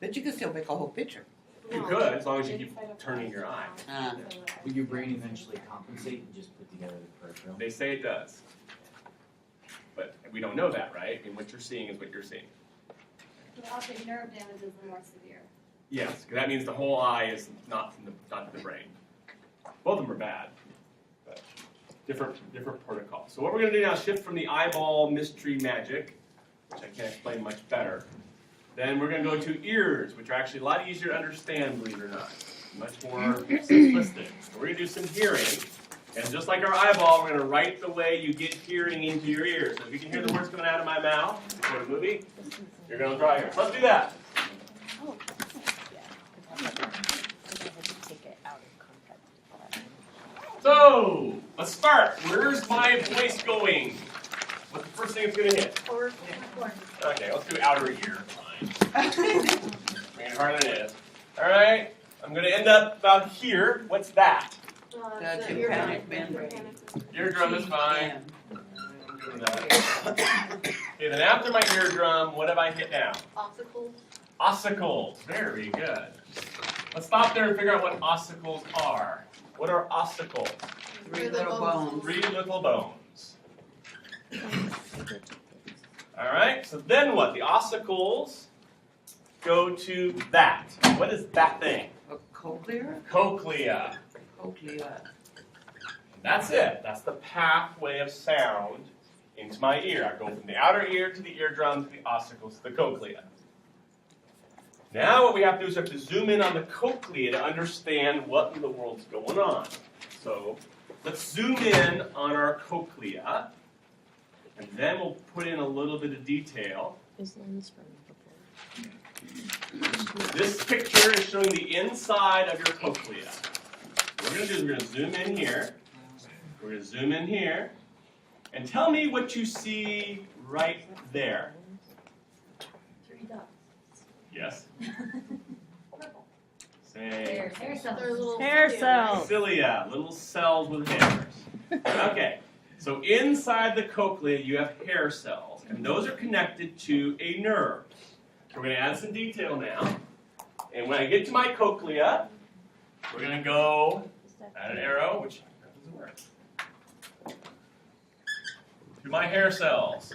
But you can still make a whole picture. You could, as long as you keep turning your eye. Will your brain eventually compensate and just put together the peripheral? They say it does. But we don't know that, right? And what you're seeing is what you're seeing. The optic nerve damage is the more severe. Yes, because that means the whole eye is not the brain. Both of them are bad, but different protocol. So what we're going to do now is shift from the eyeball mystery magic, which I can't explain much better. Then we're going to go to ears, which are actually a lot easier to understand, believe it or not. Much more simplistic. So we're going to do some hearing. And just like our eyeball, we're going to write the way you get hearing into your ears. So if you can hear the words coming out of my mouth before the movie, you're going to draw ears. Let's do that. Oh, yeah. Because I had to take it out of context. So, let's start. Where's my voice going? What's the first thing it's going to hit? Okay, let's do outer ear. Fine. Make it harder than it is. All right, I'm going to end up about here. What's that? The The tympanic membrane. Eardrum is fine. I'm doing that. Okay, then after my eardrum, what have I hit now? Ossicles. Ossicles. Very good. Let's stop there and figure out what ossicles are. What are ossicles? Three little bones. 3 little bones. All right, so then what? The ossicles go to that. What is that thing? A cochlea? Cochlea. Cochlea. That's it. That's the pathway of sound into my ear. I go from the outer ear to the eardrum to the ossicles to the cochlea. Now what we have to do is we have to zoom in on the cochlea to understand what in the world's going on. So let's zoom in on our cochlea, and then we'll put in a little bit of detail. Is lens from before? This picture is showing the inside of your cochlea. What we're going to do is we're going to zoom in here. We're going to zoom in here. And tell me what you see right there. 3 dots. Yes? Purple. Say Hair cells. They're little Hair cilia, cells. cilia, little cells with hairs. Okay, so inside the cochlea you have hair cells, and those are connected to a nerve. We're going to add some detail now. And when I get to my cochlea, we're going to go add an arrow, which doesn't work, to my hair cells.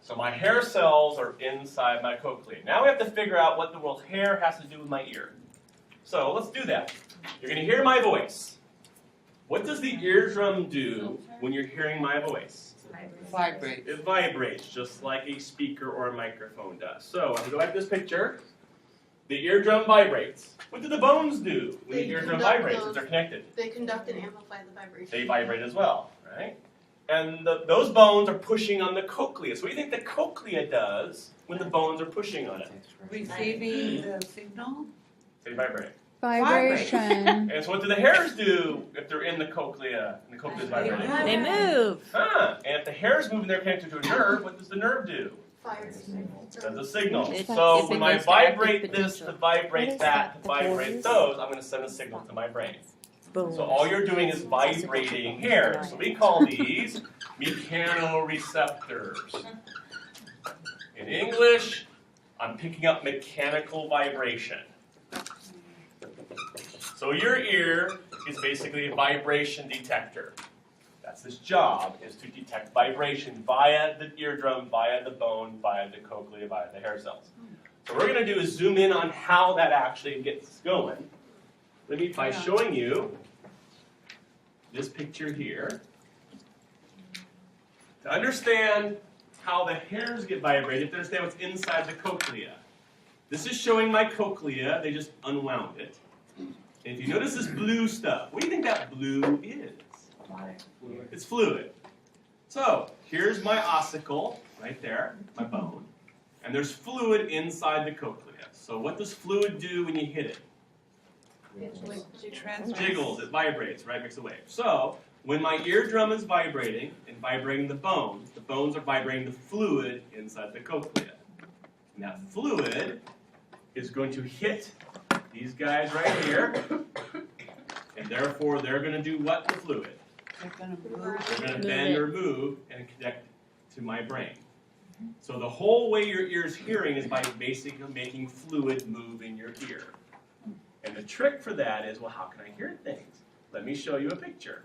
So my hair cells are inside my cochlea. Now we have to figure out what the world hair has to do with my ear. So let's do that. You're going to hear my voice. What does the eardrum do when you're hearing my voice? Vibrate. It vibrates just like a speaker or a microphone does. So if we go back to this picture, the eardrum vibrates. What do the bones do when the eardrum vibrates if they're connected? They conduct and amplify the vibration. They vibrate as well, right? And those bones are pushing on the cochlea. So what do you think the cochlea does when the bones are pushing on it? Receiving the signal. They vibrate. Vibration. And so what do the hairs do if they're in the cochlea and the cochlea is vibrating? They move. And if the hairs move and they're connected to a nerve, what does the nerve do? Fire. Does a signal. It- So it when I begins to active vibrate this to potential. vibrate that to vibrate Pores? those, I'm going to send a signal to my brain. Boom. So all you're doing is vibrating hairs. So we call these mechanoreceptors. In English, I'm picking up mechanical vibration. So your ear is basically a vibration detector. That's its job, is to detect vibration via the eardrum, via the bone, via the cochlea, via the hair cells. So what we're going to do is zoom in on how that actually gets going. Let me by showing you this picture here. To understand how the hairs get vibrated, to understand what's inside the cochlea. This is showing my cochlea. They just unwound it. And if you notice this blue stuff, what do you think that blue is? It's fluid. So here's my ossicle right there, my bone. And there's fluid inside the cochlea. So what does fluid do when you hit it? Jiggles, it vibrates, right? Makes a wave. So when my eardrum is vibrating and vibrating the bones are vibrating the fluid inside the cochlea. And that fluid is going to hit these guys right here, and therefore they're going to do what to fluid? They're going to move. They're going to bend or move and connect to my brain. So the whole way your ear is hearing is by basically making fluid move in your ear. And the trick for that is, well, how can I hear things? Let me show you a picture.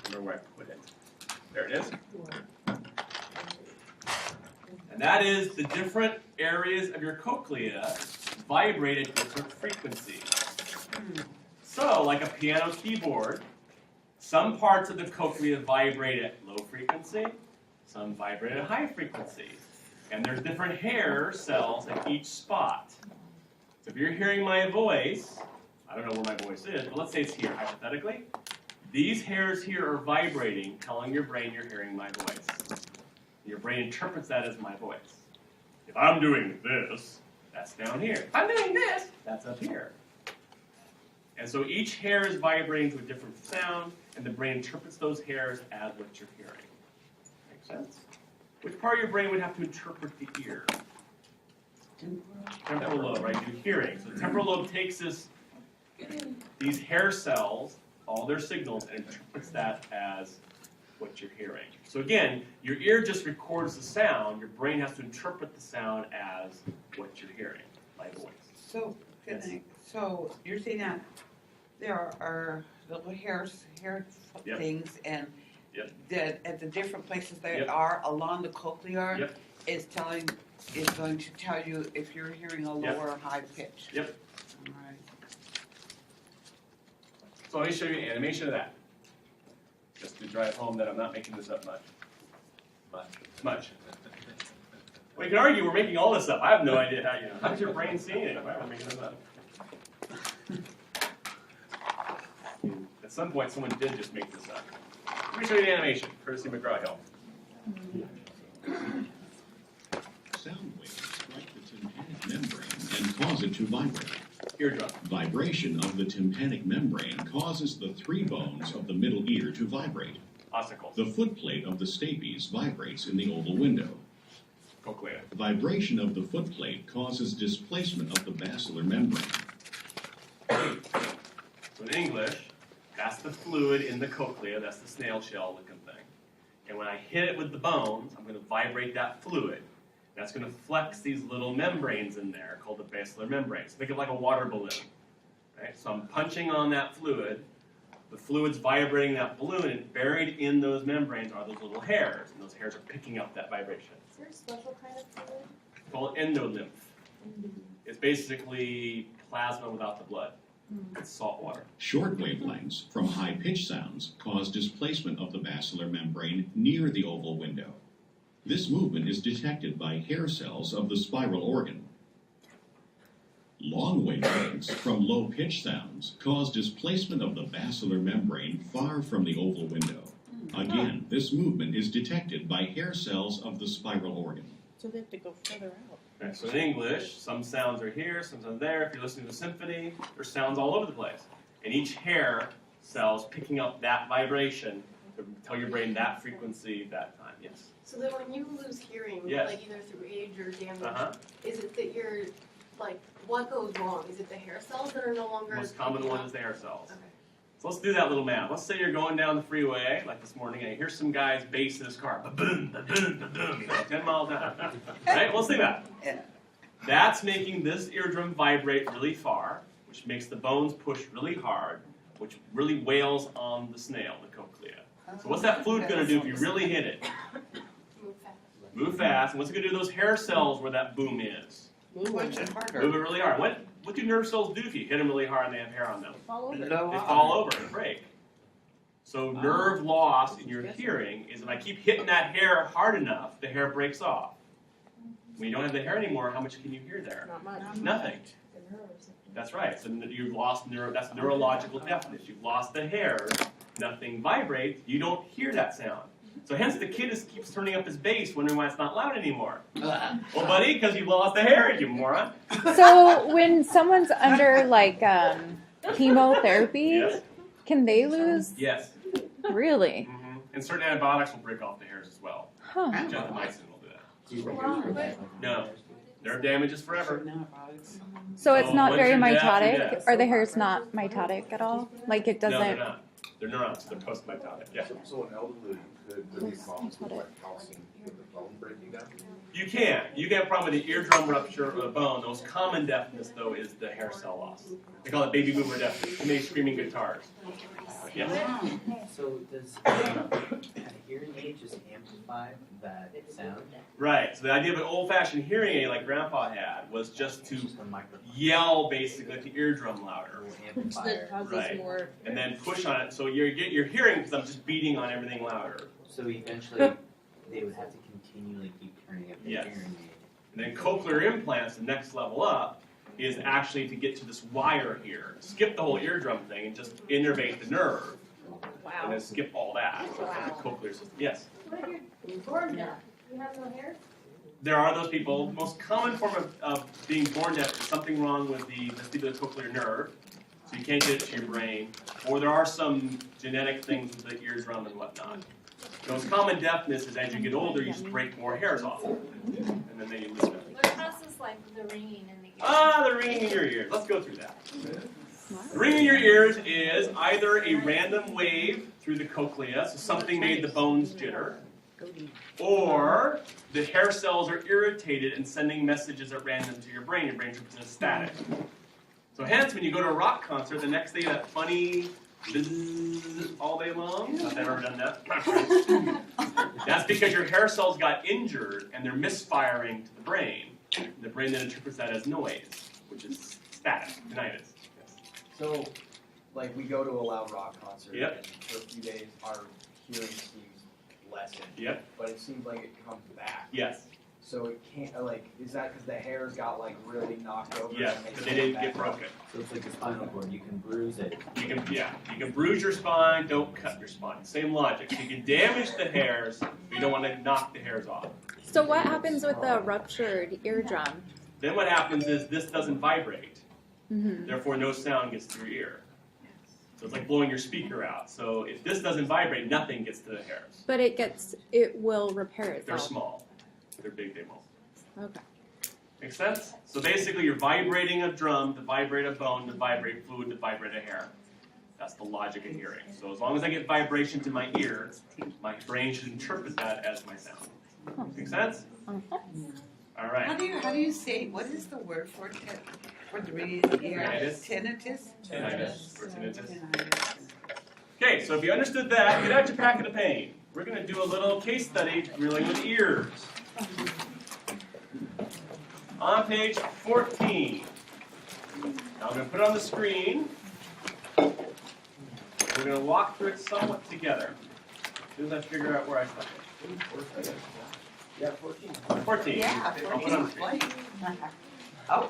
Remember where I put it. There it is. And that is the different areas of your cochlea vibrate at different frequencies. So, like a piano keyboard, some parts of the cochlea vibrate at low frequency, some vibrate at high frequency. And there's different hair cells at each spot. So if you're hearing my voice, I don't know where my voice is, but let's say it's here, hypothetically. These hairs here are vibrating, telling your brain you're hearing my voice. Your brain interprets that as my voice. If I'm doing this, that's down here. If I'm doing this, that's up here. And so each hair is vibrating to a different sound, and the brain interprets those hairs as what you're hearing. Make sense? Which part of your brain would have to interpret the ear? Temporal lobe, right? You're hearing. So the temporal lobe takes these hair cells, all their signals, and interprets that as what you're hearing. So again, your ear just records the sound. Your brain has to interpret the sound as what you're hearing, my voice. So, so you're saying that there are little hair Yep. things, and Yep. that at the different places they Yep. are along the cochlear Yep. is going to tell you if you're hearing a Yep. lower or high pitch. Yep. All right. So let me show you an animation of that. Just to drive home that I'm not making this up much. Well, you can argue we're making all this up. I have no idea how's your brain seeing it? Why am I making this up? At some point, someone did just make this up. Let me show you the animation, courtesy McGraw-Hill. Sound cause it to vibrate? Eardrum. Vibration of the tympanic membrane causes the three bones of the middle ear to vibrate. Ossicles. The footplate of the stapes vibrates in the oval window. Cochlea. Vibration of the footplate causes displacement of the basilar membrane. So in English, that's the fluid in the cochlea, that's the snail shell looking thing. And when I hit it with the bones, I'm going to vibrate that fluid. That's going to flex these little membranes in there called the basilar membranes. Think of like a water balloon. Right? So I'm punching on that fluid. The fluid's vibrating that balloon, and buried in those membranes are those little hairs, and those hairs are picking up that vibration. Is there a special kind of fluid? It's called endolymph. It's basically plasma without the blood. It's salt water. Short wavelengths from high-pitched sounds cause displacement of the basilar membrane near the oval window. This movement is detected by hair cells of the spiral organ. Long wavelengths from low-pitched sounds cause displacement of the basilar membrane far from the oval window. Again, this movement is detected by hair cells of the spiral organ. So they have to go further out. Okay, so in English, some sounds are here, some sounds there. If you're listening to a symphony, there's sounds all over the place. And each hair cell's picking up that vibration to tell your brain that frequency, that time. Yes? So then when you lose hearing, Yes. like either through age or damage, Uh-huh. is it that you're, like, what goes wrong? Is it the hair cells that are no longer... The most common one is the hair cells. Okay. So let's do that little math. Let's say you're going down the freeway, like this morning, and here's some guy's bass in his car. Ba-boom, ba-boom, ba-boom, 10 miles an hour. Right? Let's think about it. Yeah. That's making this eardrum vibrate really far, which makes the bones push really hard, which really wails on the snail, the cochlea. So what's that fluid going to do if you really hit it? Move fast. Move fast. And what's it going to do to those hair cells where that boom is? Push it harder. Move it really hard. What do nerve cells do if you hit them really hard and they have hair on them? Fall over. They fall over and break. So nerve loss in your hearing is if I keep hitting that hair hard enough, the hair breaks off. When you don't have the hair anymore, how much can you hear there? Not much. Nothing. The nerves. That's right. So you've lost that's neurological deafness. You've lost the hairs. Nothing vibrates. You don't hear that sound. So hence the kid keeps turning up his bass, wondering why it's not loud anymore. Well, buddy, because you've lost the hair, you moron. So when someone's under like chemotherapy, Yes. can they lose? Yes. Really? Mm-hmm. And certain antibiotics will break off the hairs as well. Huh. Gentamicin will do that. No. Nerve damage is forever. So it's So not once very you're deaf, you're mitotic? deaf. Are the hairs not mitotic at all? Like it No, they're doesn't? not. They're neurons. They're post-mitotic. Yeah. So an elderly could be problems with like calcium with the bone breaking down? You can. You can have a problem with the eardrum rupture of the bone. The most common deafness, though, is the hair cell loss. They call it baby boomer deafness. Too many screaming guitars. Yeah. So does a hearing aid just amplify that sound? Right. So the idea of an old-fashioned hearing aid like Grandpa had was just to Just a microphone. yell basically at the eardrum louder, That causes Right. more. and then push on it. So you're hearing because I'm just beating on everything louder. So eventually, they would have to continually keep turning up the Yes. hearing aid. And then cochlear implants, the next level up, is actually to get to this wire here. Skip the whole eardrum thing and just innervate the nerve. And then skip all that. So it's like a cochlear system. Yes? What if you're born deaf? You have no hair? There are those people. Most common form of being born deaf is something wrong with the vestibulocochlear nerve. So you can't get it to your brain. Or there are some genetic things with the eardrum and whatnot. The most common deafness is as you get older, you just break more hairs off. And then you lose it. What causes like the ringing in the ear? Ah, the ringing in your ears. Let's go through that. The ringing in your ears is either a random wave through the cochlea, so something made the bones jitter, or the hair cells are irritated and sending messages at random to your brain. Your brain trips into static. So hence, when you go to a rock concert, the next day that funny bzzz all day long. I've never done that. That's because your hair cells got injured and they're misfiring to the brain. The brain then interprets that as noise, which is static, tinnitus. So, like, we go to a loud rock concert, Yep. and for a few days, our hearing seems lessened. Yep. But it seems like it comes back. Yes. So it can't, like, is that because the hairs got, like, really knocked over? Yes, and but come they didn't back get up? broken. So it's like the spinal cord. You can bruise it. You can bruise your spine, don't cut your spine. Same logic. So you can damage the hairs, but you don't want to knock the hairs off. So what happens with the ruptured eardrum? then what happens is this doesn't vibrate. Mm-hmm. Therefore, no sound gets to your ear. So it's like blowing your speaker out. So if this doesn't vibrate, nothing gets to the hairs. But it will repair itself. They're small. They're big, they won't. Okay. Make sense? So basically, you're vibrating a drum to vibrate a bone, to vibrate fluid, to vibrate a hair. That's the logic of hearing. So as long as I get vibration to my ear, my brain should interpret that as my sound. Make sense? Uh-huh. All right. How do you say, what is the word for the reading ear? Tinnitus. Tinnitus? Or tinnitus. Okay, so if you understood that, get out your packet of pain. We're going to do a little case study dealing with ears. On page 14. Now I'm going to put it on the screen. We're going to walk through it somewhat together. As soon as I figure out where I stopped it. Yeah, 14. 14. Yeah, I'll put it on the screen. Oh.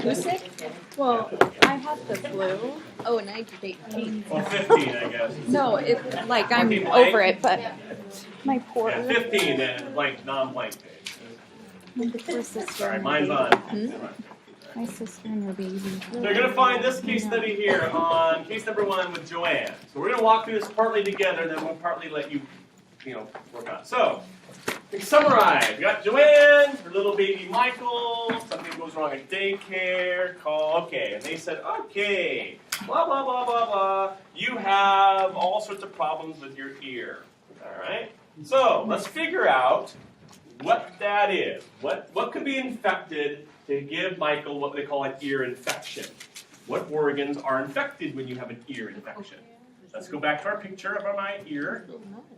Who's sick? Well, I have the flu. Oh, and I date me. Well, 15, I guess. No, it's like I'm 14 blank? over it, but my poor. Yeah, 15 then, blank, non-blank page. My poor sister. Sorry, mine's on. My sister and her baby. So you're going to find this case study here on case number 1 with Joanne. So we're going to walk through this partly together, then we'll partly let you, work on it. So, to summarize, we got Joanne, her little baby Michael, something goes wrong at daycare, okay, and they said, okay, blah, blah, blah, blah, blah, you have all sorts of problems with your ear, all right? So, let's figure out what that is. What could be infected to give Michael what they call an ear infection? What organs are infected when you have an ear infection? Let's go back to our picture of my ear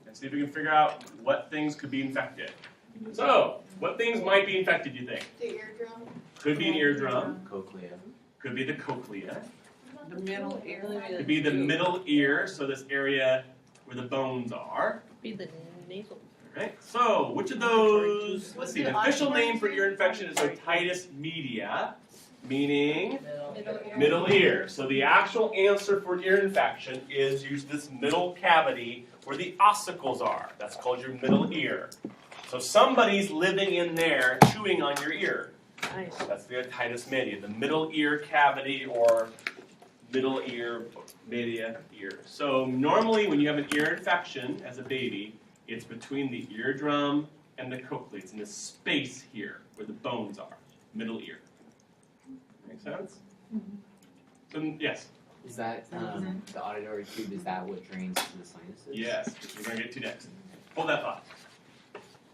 and see if we can figure out what things could be infected. So, what things might be infected, you think? The eardrum. Could be an eardrum. Cochlea. Could be the cochlea. The middle ear. Could be the middle ear, so this area where the bones are. Be the nasal. Right. So, which of those, let's see, the official name for ear infection is otitis media, meaning middle ear. So the actual answer for ear infection is use this middle cavity where the ossicles are. That's called your middle ear. So somebody's living in there chewing on your ear. Nice. That's the otitis media, the middle ear cavity or middle ear, media ear. So normally when you have an ear infection as a baby, it's between the eardrum and the cochlea. It's in this space here where the bones are, middle ear. Make sense? So, yes? Is that the auditory tube? Is that what drains to the sinuses? Yes, which we're going to get to next. Hold that thought.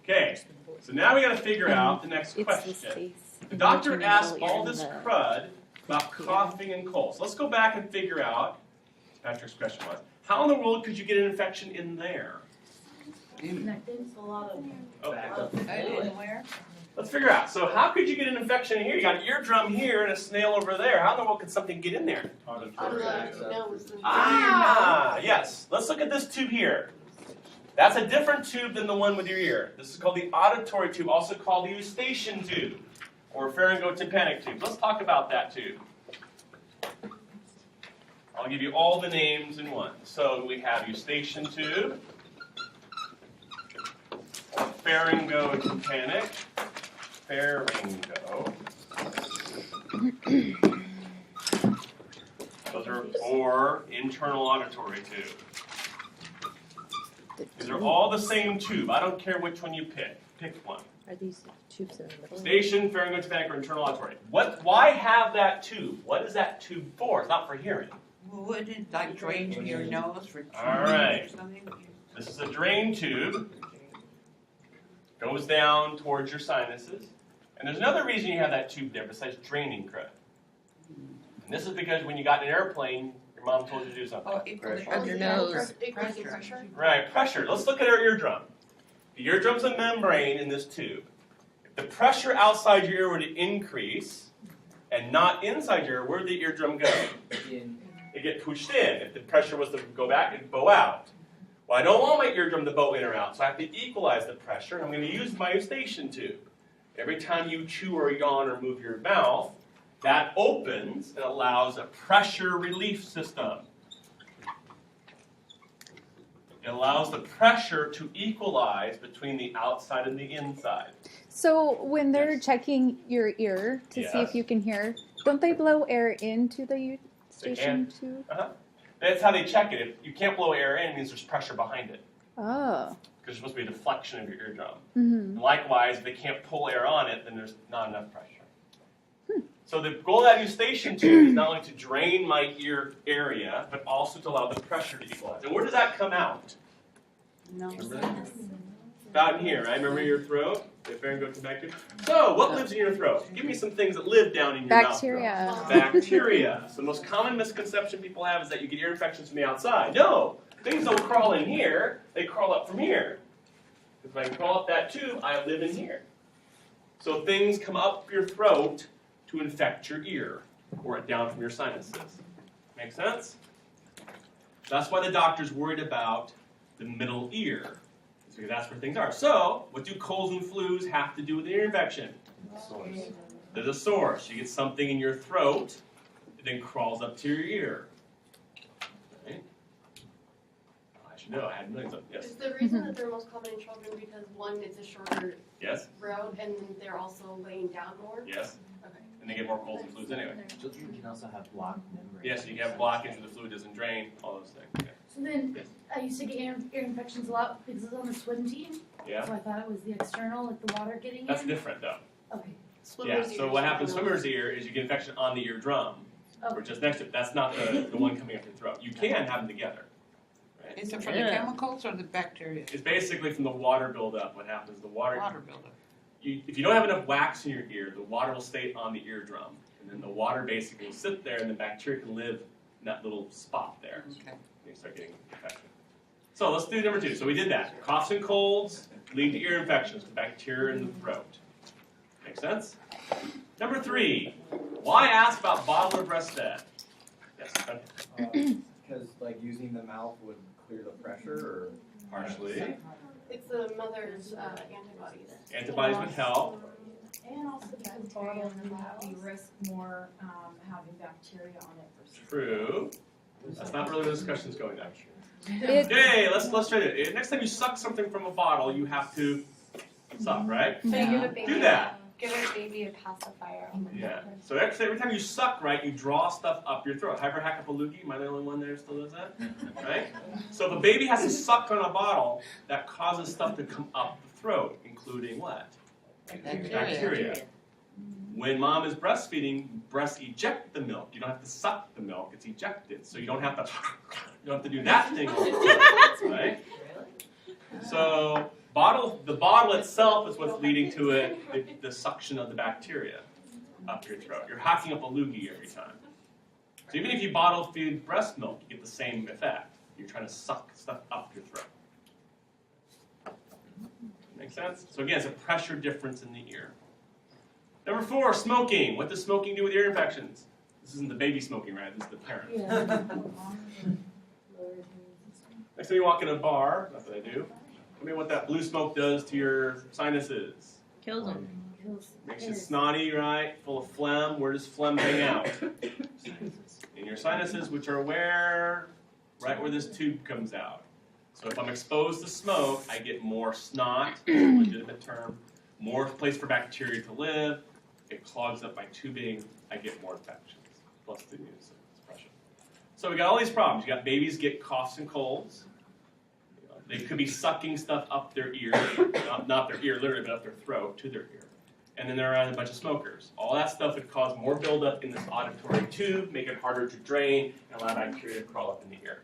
Okay, so now we got to figure out the next question. The doctor asked all this crud about coughing and colds. Let's go back and figure out, Patrick's question was, how in the world could you get an infection in there? There's a lot of Where? Let's figure out. So how could you get an infection here? You got an eardrum here and a snail over there. How in the world could something get in there? Ah, yes. Let's look at this tube here. That's a different tube than the one with your ear. This is called the auditory tube, also called the eustachian tube, or pharyngotympanic tube. Let's talk about that tube. I'll give you all the names in one. So we have eustachian tube, or pharyngotympanic, pharyngo. Those are or internal auditory tube. These are all the same tube. I don't care which one you pick. Pick one. Are these tubes in the middle? Station, pharyngotympanic, or internal auditory. Why have that tube? What is that tube for? It's not for hearing. Wouldn't it like drain to your nose for All right. or something? This is a drain tube. Goes down towards your sinuses. And there's another reason you have that tube there besides draining crud. And this is because when you got in an airplane, your mom told you to do something. Oh, equally. On your nose. Pressure. Right, pressure. Let's look at our eardrum. The eardrum's a membrane in this tube. If the pressure outside your ear were to increase and not inside your ear, where would the eardrum go? It get pushed in. If the pressure was to go back, it'd bow out. Well, I don't want my eardrum to bow in or out, so I have to equalize the pressure, and I'm going to use my eustachian tube. Every time you chew or yawn or move your mouth, that opens and allows a pressure relief system. It allows the pressure to equalize between the outside and the inside. So when they're checking your ear to see Yes. if you can hear, don't they blow air into the station too? That's how they check it. If you can't blow air in, it means there's pressure behind it. Oh. Because there's supposed to be a deflection of your eardrum. Mm-hmm. And likewise, if they can't pull air on it, then there's not enough pressure. So the goal of that new station tube is not only to drain my ear area, but also to allow the pressure to equalize. And where does that come out? No. About in here, right? Remember your throat? The pharyngeal connected. So, what lives in your throat? Give me some things that live down in your Bacteria. mouth. Bacteria. So the most common misconception people have is that you get ear infections from the outside. No! Things don't crawl in here, they crawl up from here. If I can crawl up that tube, I live in here. So things come up your throat to infect your ear, or down from your sinuses. Make sense? That's why the doctor's worried about the middle ear, because that's where things are. So, what do colds and flus have to do with an ear infection? There's a source. You get something in your throat, it then crawls up to your ear. Right? I should know. I had millions of them. Yes. Is the reason that they're most common in children because one, it's a shorter Yes. road, and they're also laying down more? Yes. Okay. And they get more colds and flus anyway. Children can also have blocked membranes. Yes, you can have blockage where the fluid doesn't drain, all those things. Okay. So then, Yes. I used to get ear infections a lot because I was on the swim team. Yeah. So I thought it was the external, like the water getting That's in. different though. Okay. Yeah, so what happens swimmer's ear is you get infection on the eardrum, or just next to it. That's not the one coming up your throat. You can have them together. Right? Is it from the chemicals or the bacteria? It's basically from the water buildup. What happens, the water buildup. If you don't have enough wax in your ear, the water will stay on the eardrum. And then the water basically will sit there and the bacteria can live in that little spot there. Okay. You start getting infection. So let's do number 2. So we did that. Coughs and colds lead to ear infections with bacteria in the throat. Make sense? Number 3, why ask about bottle or breastfed? Yes, Because like using the mouth would clear the pressure, or partially. It's the mother's antibodies. Antibodies would help. And also because bottle in the mouth, you risk more having bacteria on it versus. True. That's not really where the discussion's going now. It's- Okay, let's try it. Next time you suck something from a bottle, you have to suck, right? So you give a baby Do that. Give a baby a pacifier. Yeah. So actually, every time you suck, right, you draw stuff up your throat. Hyperhackapalugi, am I the only one there who still does that? Right? So if a baby has to suck on a bottle, that causes stuff to come up the throat, including what? Bacteria. When mom is breastfeeding, breasts eject the milk. You don't have to suck the milk; it's ejected. So you don't have to do that thing all the time, right? So the bottle itself is what's leading to it, the suction of the bacteria up your throat. You're hacking up a loogie every time. So even if you bottle feed breast milk, you get the same effect. You're trying to suck stuff up your throat. Make sense? So again, it's a pressure difference in the ear. Number 4, smoking. What does smoking do with ear infections? This isn't the baby smoking, right? This is the parent. Next time you walk in a bar, that's what I do. Tell me what that blue smoke does to your sinuses. Kills them. Makes you snotty, right? Full of phlegm. Where does phlegm hang out? In your sinuses, which are where? Right where this tube comes out. So if I'm exposed to smoke, I get more snot, legitimate term, more place for bacteria to live. It clogs up my tubing. I get more infections, plus the immune suppression. So we got all these problems. You got babies get coughs and colds. They could be sucking stuff up their ear, not their ear literally, but up their throat to their ear. And then they're around a bunch of smokers. All that stuff would cause more buildup in this auditory tube, make it harder to drain, and allow bacteria to crawl up in the ear.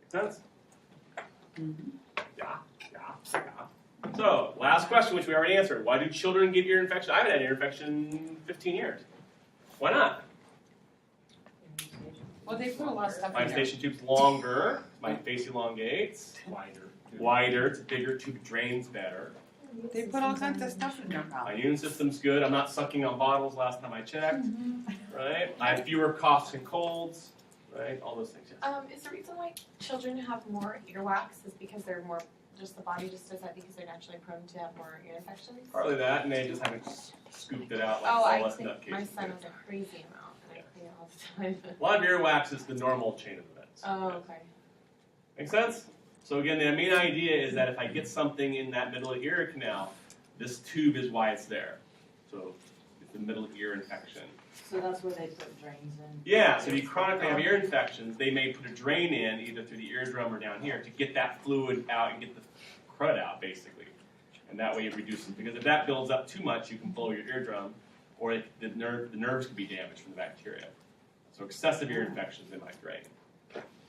Make sense? Yeah. So, last question, which we already answered. Why do children get ear infection? I haven't had ear infection in 15 years. Why not? Well, they put a lot of stuff My in there. station tube's longer. My face elongates. Wider. It's a bigger tube. Drains better. They put all kinds of stuff in their mouth. My immune system's good. I'm not sucking on bottles last time I checked. Right? I have fewer coughs and colds. Right? All those things. Yes. Is the reason why children have more earwax is because they're more, just the body just does that because they're naturally prone to have more ear infections? Partly that, and they just haven't scooped it out like Oh, all I us think nutcases my do. son has a crazy amount, and I clean it all the time. A lot of earwax is the normal chain of events. Oh, okay. Make sense? So again, the main idea is that if I get something in that middle ear canal, this tube is why it's there. So it's the middle ear infection. So that's where they put drains in? Yeah, so if you chronically have ear infections, they may put a drain in either through the eardrum or down here to get that fluid out and get the crud out, basically. And that way it reduces, because if that builds up too much, you can blow your eardrum, or the nerves could be damaged from the bacteria. So excessive ear infections, they might drain.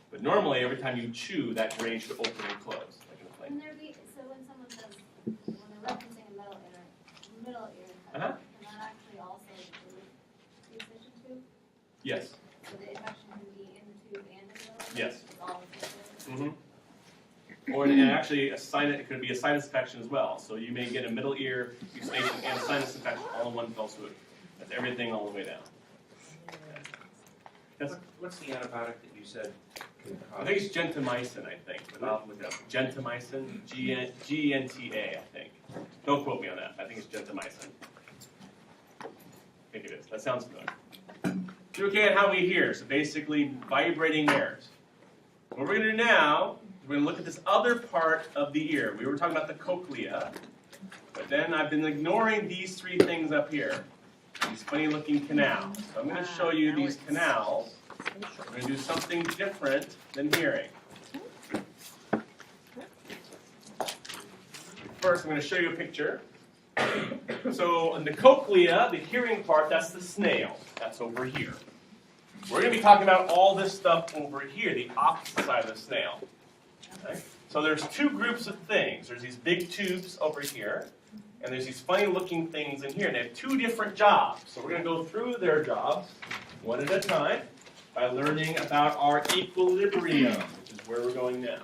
But normally, every time you chew, that drain should open and close. Like in a plane. Can there be, so when someone says, when they're referencing a middle ear infection, can that actually also include the incision tube? Yes. So the infection can be in the tube and in the middle? Yes. It's all in the Or and actually, it could be a sinus infection as well. So you may get a middle ear eustachian and a sinus infection all in one fell swoop. That's everything all the way down. What's the antibiotic that you said can cause? I think it's gentamicin, I think. But I'll look it up. Gentamicin, G-N-T-A, I think. Don't quote me on that. I think it's gentamicin. I think it is. That sounds familiar. So okay at how we hear. So basically, vibrating nerves. What we're going to do now, we're going to look at this other part of the ear. We were talking about the cochlea, but then I've been ignoring these three things up here. These funny-looking canals. So I'm going to show you these canals. We're going to do something different than hearing. First, I'm going to show you a picture. So in the cochlea, the hearing part, that's the snail. That's over here. We're going to be talking about all this stuff over here, the opposite side of the snail. Okay? So there's two groups of things. There's these big tubes over here, and there's these funny-looking things in here. And they have two different jobs. So we're going to go through their jobs one at a time by learning about our equilibrium, which is where we're going now.